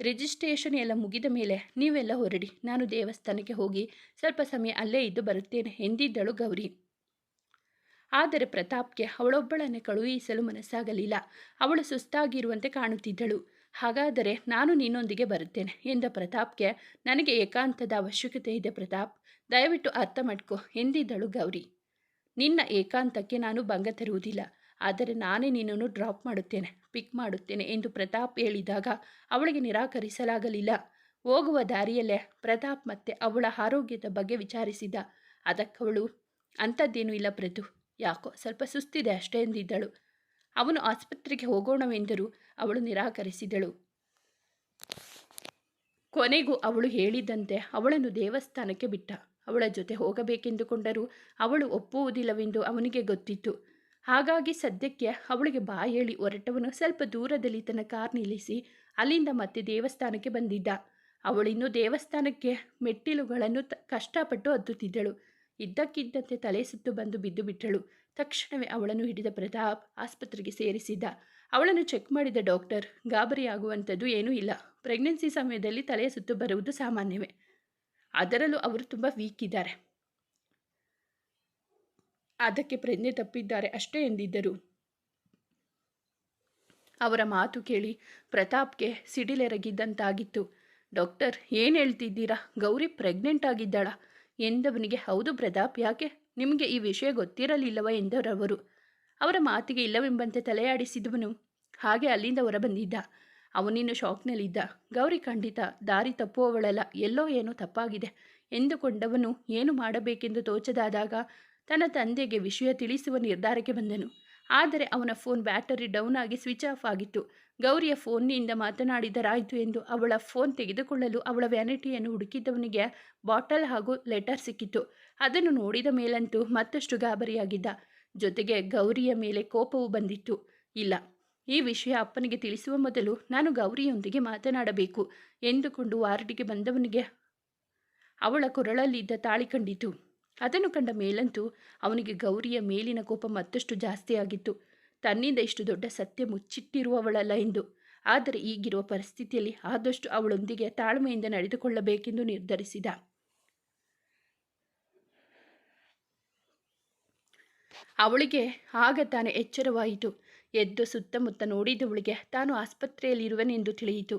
Speaker 1: ರಿಜಿಸ್ಟ್ರೇಷನ್ ಎಲ್ಲ ಮುಗಿದ ಮೇಲೆ ನೀವೆಲ್ಲ ಹೊರಡಿ, ನಾನು ದೇವಸ್ಥಾನಕ್ಕೆ ಹೋಗಿ ಸ್ವಲ್ಪ ಸಮಯ ಅಲ್ಲೇ ಇದ್ದು ಬರುತ್ತೇನೆ ಎಂದಿದ್ದಳು ಗೌರಿ. ಆದರೆ ಪ್ರತಾಪ್ಗೆ ಅವಳೊಬ್ಬಳನ್ನೇ ಕಳುಹಿಸಲು ಮನಸ್ಸಾಗಲಿಲ್ಲ. ಅವಳು ಸುಸ್ತಾಗಿರುವಂತೆ ಕಾಣುತ್ತಿದ್ದಳು. ಹಾಗಾದರೆ ನಾನು ನಿನ್ನೊಂದಿಗೆ ಬರುತ್ತೇನೆ ಎಂದ ಪ್ರತಾಪ್ಗೆ, ನನಗೆ ಏಕಾಂತದ ಅವಶ್ಯಕತೆ ಇದೆ ಪ್ರತಾಪ್, ದಯವಿಟ್ಟು ಅರ್ಥ ಮಾಡ್ಕೊ ಎಂದಿದ್ದಳು ಗೌರಿ. ನಿನ್ನ ಏಕಾಂತಕ್ಕೆ ನಾನು ಭಂಗ ತರುವುದಿಲ್ಲ, ಆದರೆ ನಾನೇ ನಿನ್ನನ್ನು ಡ್ರಾಪ್ ಮಾಡುತ್ತೇನೆ, ಪಿಕ್ ಮಾಡುತ್ತೇನೆ ಎಂದು ಪ್ರತಾಪ್ ಹೇಳಿದಾಗ ಅವಳಿಗೆ ನಿರಾಕರಿಸಲಾಗಲಿಲ್ಲ. ಹೋಗುವ ದಾರಿಯಲ್ಲೇ ಪ್ರತಾಪ್ ಮತ್ತೆ ಅವಳ ಆರೋಗ್ಯದ ಬಗ್ಗೆ ವಿಚಾರಿಸಿದ. ಅದಕ್ಕವಳು, ಅಂಥದ್ದೇನೂ ಇಲ್ಲ ಪ್ರತು, ಯಾಕೋ ಸ್ವಲ್ಪ ಸುಸ್ತಿದೆ ಅಷ್ಟೇ ಎಂದಿದ್ದಳು. ಅವನು ಆಸ್ಪತ್ರೆಗೆ ಹೋಗೋಣವೆಂದರೂ ಅವಳು ನಿರಾಕರಿಸಿದಳು. ಕೊನೆಗೂ ಅವಳು ಹೇಳಿದಂತೆ ಅವಳನ್ನು ದೇವಸ್ಥಾನಕ್ಕೆ ಬಿಟ್ಟ. ಅವಳ ಜೊತೆ ಹೋಗಬೇಕೆಂದುಕೊಂಡರೂ ಅವಳು ಒಪ್ಪುವುದಿಲ್ಲವೆಂದು ಅವನಿಗೆ ಗೊತ್ತಿತ್ತು. ಹಾಗಾಗಿ ಸದ್ಯಕ್ಕೆ ಅವಳಿಗೆ ಬಾಯೇಳಿ ಹೊರಟವನು ಸ್ವಲ್ಪ ದೂರದಲ್ಲಿ ತನ್ನ ಕಾರ್ ನಿಲ್ಲಿಸಿ ಅಲ್ಲಿಂದ ಮತ್ತೆ ದೇವಸ್ಥಾನಕ್ಕೆ ಬಂದಿದ್ದ. ಅವಳಿನ್ನೂ ದೇವಸ್ಥಾನಕ್ಕೆ ಮೆಟ್ಟಿಲುಗಳನ್ನು ಕಷ್ಟಪಟ್ಟು ಹತ್ತುತ್ತಿದ್ದಳು. ಇದ್ದಕ್ಕಿದ್ದಂತೆ ತಲೆ ಸುತ್ತು ಬಂದು ಬಿದ್ದು ಬಿಟ್ಟಳು. ತಕ್ಷಣವೇ ಅವಳನ್ನು ಹಿಡಿದ ಪ್ರತಾಪ್ ಆಸ್ಪತ್ರೆಗೆ ಸೇರಿಸಿದ್ದ. ಅವಳನ್ನು ಚೆಕ್ ಮಾಡಿದ ಡಾಕ್ಟರ್, ಗಾಬರಿಯಾಗುವಂಥದ್ದು ಏನೂ ಇಲ್ಲ, ಪ್ರೆಗ್ನೆನ್ಸಿ ಸಮಯದಲ್ಲಿ ತಲೆ ಸುತ್ತು ಬರುವುದು ಸಾಮಾನ್ಯವೇ, ಅದರಲ್ಲೂ ಅವರು ತುಂಬ ವೀಕ್ ಇದ್ದಾರೆ, ಅದಕ್ಕೆ ಪ್ರಜ್ಞೆ ತಪ್ಪಿದ್ದಾರೆ ಅಷ್ಟೇ ಎಂದಿದ್ದರು. ಅವರ ಮಾತು ಕೇಳಿ ಪ್ರತಾಪ್ಗೆ ಸಿಡಿಲೆರಗಿದ್ದಂತಾಗಿತ್ತು. ಡಾಕ್ಟರ್, ಏನು ಹೇಳ್ತಿದ್ದೀರಾ, ಗೌರಿ ಪ್ರೆಗ್ನೆಂಟ್ ಆಗಿದ್ದಾಳಾ ಎಂದವನಿಗೆ, ಹೌದು ಪ್ರತಾಪ್, ಯಾಕೆ ನಿಮಗೆ ಈ ವಿಷಯ ಗೊತ್ತಿರಲಿಲ್ಲವ ಎಂದರವರು. ಅವರ ಮಾತಿಗೆ ಇಲ್ಲವೆಂಬಂತೆ ತಲೆಯಾಡಿಸಿದವನು ಹಾಗೆ ಅಲ್ಲಿಂದ ಹೊರಬಂದಿದ್ದ. ಅವನಿನ್ನು ಶಾಕ್ನಲ್ಲಿದ್ದ. ಗೌರಿ ಖಂಡಿತ ದಾರಿ ತಪ್ಪುವವಳಲ್ಲ, ಎಲ್ಲೋ ಏನೋ ತಪ್ಪಾಗಿದೆ ಎಂದುಕೊಂಡವನು ಏನು ಮಾಡಬೇಕೆಂದು ತೋಚದಾದಾಗ ತನ್ನ ತಂದೆಗೆ ವಿಷಯ ತಿಳಿಸುವ ನಿರ್ಧಾರಕ್ಕೆ ಬಂದನು. ಆದರೆ ಅವನ ಫೋನ್ ಬ್ಯಾಟರಿ ಡೌನ್ ಆಗಿ ಸ್ವಿಚ್ ಆಫ್ ಆಗಿತ್ತು. ಗೌರಿಯ ಫೋನ್ನಿಂದ ಮಾತನಾಡಿದರಾಯಿತು ಎಂದು ಅವಳ ಫೋನ್ ತೆಗೆದುಕೊಳ್ಳಲು ಅವಳ ವ್ಯಾನಿಟಿಯನ್ನು ಹುಡುಕಿದವನಿಗೆ ಬಾಟಲ್ ಹಾಗೂ ಲೆಟರ್ ಸಿಕ್ಕಿತು. ಅದನ್ನು ನೋಡಿದ ಮೇಲಂತೂ ಮತ್ತಷ್ಟು ಗಾಬರಿಯಾಗಿದ್ದ. ಜೊತೆಗೆ ಗೌರಿಯ ಮೇಲೆ ಕೋಪವೂ ಬಂದಿತ್ತು. ಇಲ್ಲ, ಈ ವಿಷಯ ಅಪ್ಪನಿಗೆ ತಿಳಿಸುವ ಮೊದಲು ನಾನು ಗೌರಿಯೊಂದಿಗೆ ಮಾತನಾಡಬೇಕು ಎಂದುಕೊಂಡು ವಾರ್ಡಿಗೆ ಬಂದವನಿಗೆ ಅವಳ ಕೊರಳಲ್ಲಿದ್ದ ತಾಳಿ ಕಂಡಿತು. ಅದನ್ನು ಕಂಡ ಮೇಲಂತೂ ಅವನಿಗೆ ಗೌರಿಯ ಮೇಲಿನ ಕೋಪ ಮತ್ತಷ್ಟು ಜಾಸ್ತಿಯಾಗಿತ್ತು. ತನ್ನಿಂದ ಇಷ್ಟು ದೊಡ್ಡ ಸತ್ಯ ಮುಚ್ಚಿಟ್ಟಿರುವವಳಲ್ಲ ಎಂದು. ಆದರೆ ಈಗಿರುವ ಪರಿಸ್ಥಿತಿಯಲ್ಲಿ ಆದಷ್ಟು ಅವಳೊಂದಿಗೆ ತಾಳ್ಮೆಯಿಂದ ನಡೆದುಕೊಳ್ಳಬೇಕೆಂದು ನಿರ್ಧರಿಸಿದ. ಅವಳಿಗೆ ಆಗ ತಾನೇ ಎಚ್ಚರವಾಯಿತು. ಎದ್ದು ಸುತ್ತಮುತ್ತ ನೋಡಿದವಳಿಗೆ ತಾನು ಆಸ್ಪತ್ರೆಯಲ್ಲಿರುವೆನೆಂದು ತಿಳಿಯಿತು.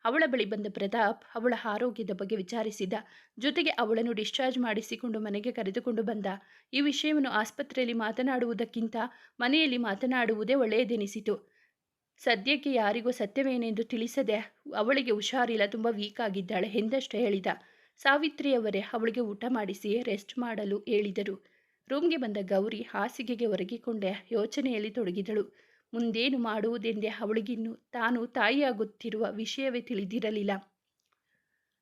Speaker 1: ಅವಳ ಬಳಿ ಬಂದ ಪ್ರತಾಪ್ ಅವಳ ಆರೋಗ್ಯದ ಬಗ್ಗೆ ವಿಚಾರಿಸಿದ. ಜೊತೆಗೆ ಅವಳನ್ನು ಡಿಸ್ಚಾರ್ಜ್ ಮಾಡಿಸಿಕೊಂಡು ಮನೆಗೆ ಕರೆದುಕೊಂಡು ಬಂದ. ಈ ವಿಷಯವನ್ನು ಆಸ್ಪತ್ರೆಯಲ್ಲಿ ಮಾತನಾಡುವುದಕ್ಕಿಂತ ಮನೆಯಲ್ಲಿ ಮಾತನಾಡುವುದೇ ಒಳ್ಳೆಯದೆನಿಸಿತು. ಸದ್ಯಕ್ಕೆ ಯಾರಿಗೂ ಸತ್ಯವೇನೆಂದು ತಿಳಿಸದೆ ಅವಳಿಗೆ ಹುಷಾರಿಲ್ಲ, ತುಂಬ ವೀಕ್ ಆಗಿದ್ದಾಳೆ ಎಂದಷ್ಟೇ ಹೇಳಿದ. ಸಾವಿತ್ರಿಯವರೇ ಅವಳಿಗೆ ಊಟ ಮಾಡಿಸಿ ರೆಸ್ಟ್ ಮಾಡಲು ಹೇಳಿದರು. ರೂಮ್ಗೆ ಬಂದ ಗೌರಿ ಹಾಸಿಗೆಗೆ ಒರಗಿಕೊಂಡೆ ಯೋಚನೆಯಲ್ಲಿ ತೊಡಗಿದಳು. ಮುಂದೇನು ಮಾಡುವುದೆಂದೇ ಅವಳಿಗಿನ್ನು ತಾನು ತಾಯಿಯಾಗುತ್ತಿರುವ ವಿಷಯವೇ ತಿಳಿದಿರಲಿಲ್ಲ.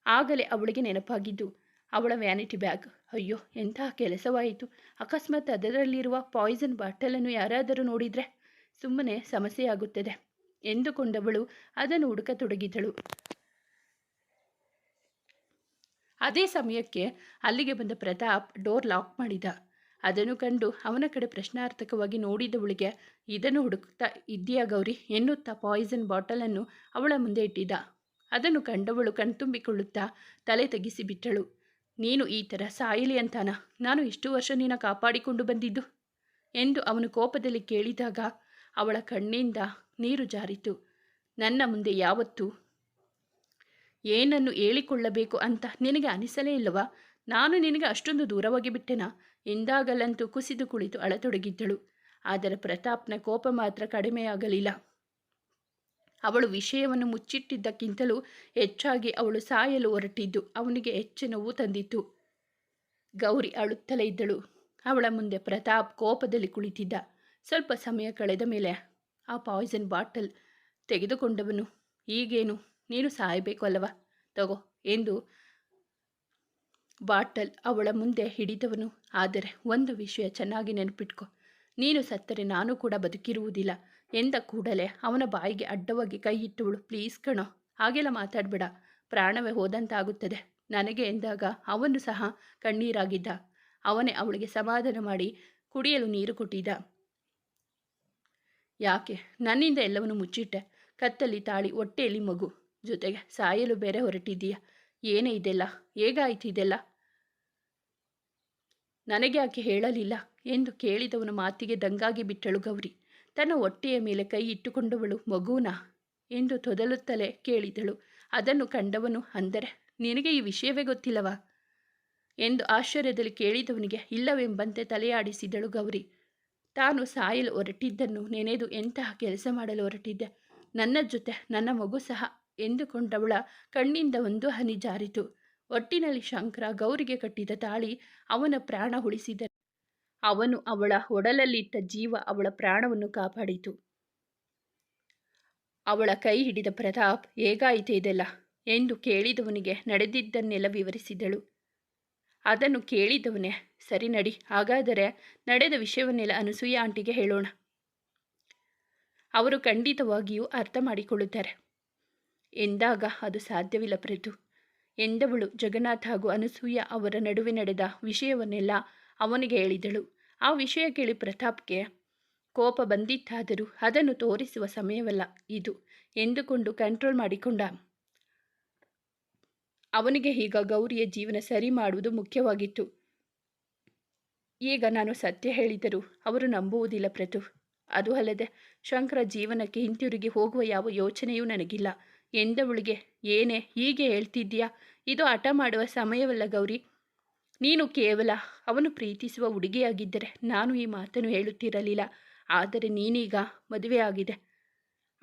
Speaker 1: ಆಗಲೇ ಅವಳಿಗೆ ನೆನಪಾಗಿದ್ದು ಅವಳ ವ್ಯಾನಿಟಿ ಬ್ಯಾಗ್. ಅಯ್ಯೋ, ಎಂತಹ ಕೆಲಸವಾಯಿತು! ಅಕಸ್ಮಾತ್ ಅದರಲ್ಲಿರುವ ಪಾಯ್ಸನ್ ಬಾಟಲನ್ನು ಯಾರಾದರೂ ನೋಡಿದರೆ ಸುಮ್ಮನೆ ಸಮಸ್ಯೆಯಾಗುತ್ತದೆ ಎಂದುಕೊಂಡವಳು ಅದನ್ನು ಹುಡುಕತೊಡಗಿದಳು. ಅದೇ ಸಮಯಕ್ಕೆ ಅಲ್ಲಿಗೆ ಬಂದ ಪ್ರತಾಪ್ ಡೋರ್ ಲಾಕ್ ಮಾಡಿದ. ಅದನ್ನು ಕಂಡು ಅವನ ಕಡೆ ಪ್ರಶ್ನಾರ್ಥಕವಾಗಿ ನೋಡಿದವಳಿಗೆ, ಇದನ್ನು ಹುಡುಕ್ತಾ ಇದ್ದೀಯಾ ಗೌರಿ ಎನ್ನುತ್ತಾ ಪಾಯ್ಸನ್ ಬಾಟಲನ್ನು ಅವಳ ಮುಂದೆ ಇಟ್ಟಿದ್ದ. ಅದನ್ನು ಕಂಡವಳು ಕಣ್ತುಂಬಿಕೊಳ್ಳುತ್ತಾ ತಲೆ ತೆಗೆಸಿಬಿಟ್ಟಳು. ನೀನು ಈ ಥರ ಸಾಯಲಿ ಅಂತಾನ ನಾನು ಇಷ್ಟು ವರ್ಷ ನೀನ ಕಾಪಾಡಿಕೊಂಡು ಬಂದಿದ್ದು ಎಂದು ಅವನು ಕೋಪದಲ್ಲಿ ಕೇಳಿದಾಗ ಅವಳ ಕಣ್ಣಿಂದ ನೀರು ಜಾರಿತು. ನನ್ನ ಮುಂದೆ ಯಾವತ್ತೂ ಏನನ್ನು ಹೇಳಿಕೊಳ್ಳಬೇಕು ಅಂತ ನಿನಗೆ ಅನಿಸಲೇ ಇಲ್ಲವಾ? ನಾನು ನಿನಗೆ ಅಷ್ಟೊಂದು ದೂರವಾಗಿ ಬಿಟ್ಟೆನಾ ಎಂದಾಗಲಂತೂ ಕುಸಿದು ಕುಳಿತು ಅಳತೊಡಗಿದ್ದಳು. ಆದರೆ ಪ್ರತಾಪ್ನ ಕೋಪ ಮಾತ್ರ ಕಡಿಮೆಯಾಗಲಿಲ್ಲ. ಅವಳು ವಿಷಯವನ್ನು ಮುಚ್ಚಿಟ್ಟಿದ್ದಕ್ಕಿಂತಲೂ ಹೆಚ್ಚಾಗಿ ಅವಳು ಸಾಯಲು ಹೊರಟಿದ್ದು ಅವನಿಗೆ ಹೆಚ್ಚು ನೋವು ತಂದಿತ್ತು. ಗೌರಿ ಅಳುತ್ತಲೇ ಇದ್ದಳು. ಅವಳ ಮುಂದೆ ಪ್ರತಾಪ್ ಕೋಪದಲ್ಲಿ ಕುಳಿತಿದ್ದ. ಸ್ವಲ್ಪ ಸಮಯ ಕಳೆದ ಮೇಲೆ ಆ ಪಾಯ್ಸನ್ ಬಾಟಲ್ ತೆಗೆದುಕೊಂಡವನು, ಈಗೇನು ನೀನು ಸಾಯಬೇಕು ಅಲ್ಲವಾ, ತಗೋ ಎಂದು ಬಾಟಲ್ ಅವಳ ಮುಂದೆ ಹಿಡಿದವನು, ಆದರೆ ಒಂದು ವಿಷಯ ಚೆನ್ನಾಗಿ ನೆನಪಿಟ್ಕೊ, ನೀನು ಸತ್ತರೆ ನಾನು ಕೂಡ ಬದುಕಿರುವುದಿಲ್ಲ ಎಂದ ಕೂಡಲೇ ಅವನ ಬಾಯಿಗೆ ಅಡ್ಡವಾಗಿ ಕೈ ಇಟ್ಟವಳು, ಪ್ಲೀಸ್ ಕಣೋ, ಹಾಗೆಲ್ಲ ಮಾತಾಡಬೇಡ, ಪ್ರಾಣವೇ ಹೋದಂತಾಗುತ್ತದೆ ನನಗೆ ಎಂದಾಗ ಅವನು ಸಹ ಕಣ್ಣೀರಾಗಿದ್ದ. ಅವನೇ ಅವಳಿಗೆ ಸಮಾಧಾನ ಮಾಡಿ ಕುಡಿಯಲು ನೀರು ಕೊಟ್ಟಿದ್ದ. ಯಾಕೆ ನನ್ನಿಂದ ಎಲ್ಲವನ್ನು ಮುಚ್ಚಿಟ್ಟೆ? ಕತ್ತಲ್ಲಿ ತಾಳಿ, ಹೊಟ್ಟೆಯಲ್ಲಿ ಮಗು, ಜೊತೆಗೆ ಸಾಯಲು ಬೇರೆ ಹೊರಟಿದ್ದೀಯ. ಏನೇ ಇದೆಲ್ಲ? ಹೇಗಾಯ್ತು ಇದೆಲ್ಲ? ನನಗೆ ಯಾಕೆ ಹೇಳಲಿಲ್ಲ ಎಂದು ಕೇಳಿದವನ ಮಾತಿಗೆ ದಂಗಾಗಿ ಬಿಟ್ಟಳು ಗೌರಿ. ತನ್ನ ಹೊಟ್ಟೆಯ ಮೇಲೆ ಕೈ ಇಟ್ಟುಕೊಂಡವಳು, ಮಗುನಾ ಎಂದು ತೊದಲುತ್ತಲೇ ಕೇಳಿದಳು. ಅದನ್ನು ಕಂಡವನು, ಅಂದರೆ ನಿನಗೆ ಈ ವಿಷಯವೇ ಗೊತ್ತಿಲ್ಲವಾ ಎಂದು ಆಶ್ಚರ್ಯದಲ್ಲಿ ಕೇಳಿದವನಿಗೆ ಇಲ್ಲವೆಂಬಂತೆ ತಲೆಯಾಡಿಸಿದಳು ಗೌರಿ. ತಾನು ಸಾಯಲು ಹೊರಟಿದ್ದನ್ನು ನೆನೆದು ಎಂತಹ ಕೆಲಸ ಮಾಡಲು ಹೊರಟಿದ್ದೆ, ನನ್ನ ಜೊತೆ ನನ್ನ ಮಗು ಸಹ ಎಂದುಕೊಂಡವಳ ಕಣ್ಣಿಂದ ಒಂದು ಹನಿ ಜಾರಿತು. ಒಟ್ಟಿನಲ್ಲಿ ಶಂಕರ ಗೌರಿಗೆ ಕಟ್ಟಿದ ತಾಳಿ ಅವನ ಪ್ರಾಣ ಉಳಿಸಿದ. ಅವನು ಅವಳ ಒಡಲಲ್ಲಿಟ್ಟ ಜೀವ ಅವಳ ಪ್ರಾಣವನ್ನು ಕಾಪಾಡಿತು. ಅವಳ ಕೈ ಹಿಡಿದ ಪ್ರತಾಪ್, ಹೇಗಾಯಿತು ಇದೆಲ್ಲ ಎಂದು ಕೇಳಿದವನಿಗೆ ನಡೆದಿದ್ದನ್ನೆಲ್ಲ ವಿವರಿಸಿದಳು. ಅದನ್ನು ಕೇಳಿದವನೇ, ಸರಿ ನಡಿ, ಹಾಗಾದರೆ ನಡೆದ ವಿಷಯವನ್ನೆಲ್ಲ ಅನಸೂಯ ಆಂಟಿಗೆ ಹೇಳೋಣ, ಅವರು ಖಂಡಿತವಾಗಿಯೂ ಅರ್ಥ ಮಾಡಿಕೊಳ್ಳುತ್ತಾರೆ ಎಂದಾಗ, ಅದು ಸಾಧ್ಯವಿಲ್ಲ ಪ್ರತು ಎಂದವಳು ಜಗನ್ನಾಥ್ ಹಾಗೂ ಅನಸೂಯ ಅವರ ನಡುವೆ ನಡೆದ ವಿಷಯವನ್ನೆಲ್ಲ ಅವನಿಗೆ ಹೇಳಿದಳು. ಆ ವಿಷಯ ಕೇಳಿ ಪ್ರತಾಪ್ಗೆ ಕೋಪ ಬಂದಿತ್ತಾದರೂ ಅದನ್ನು ತೋರಿಸುವ ಸಮಯವಲ್ಲ ಇದು ಎಂದುಕೊಂಡು ಕಂಟ್ರೋಲ್ ಮಾಡಿಕೊಂಡ. ಅವನಿಗೆ ಈಗ ಗೌರಿಯ ಜೀವನ ಸರಿ ಮಾಡುವುದು ಮುಖ್ಯವಾಗಿತ್ತು. ಈಗ ನಾನು ಸತ್ಯ ಹೇಳಿದರೂ ಅವರು ನಂಬುವುದಿಲ್ಲ ಪ್ರತು. ಅದು ಅಲ್ಲದೆ ಶಂಕರ ಜೀವನಕ್ಕೆ ಹಿಂತಿರುಗಿ ಹೋಗುವ ಯಾವ ಯೋಚನೆಯೂ ನನಗಿಲ್ಲ ಎಂದವಳಿಗೆ, ಏನೇ ಹೀಗೆ ಹೇಳ್ತಿದ್ದೀಯಾ? ಇದು ಹಠ ಮಾಡುವ ಸಮಯವಲ್ಲ ಗೌರಿ. ನೀನು ಕೇವಲ ಅವನು ಪ್ರೀತಿಸುವ ಹುಡುಗಿಯಾಗಿದ್ದರೆ ನಾನು ಈ ಮಾತನ್ನು ಹೇಳುತ್ತಿರಲಿಲ್ಲ. ಆದರೆ ನೀನೀಗ ಮದುವೆಯಾಗಿದೆ,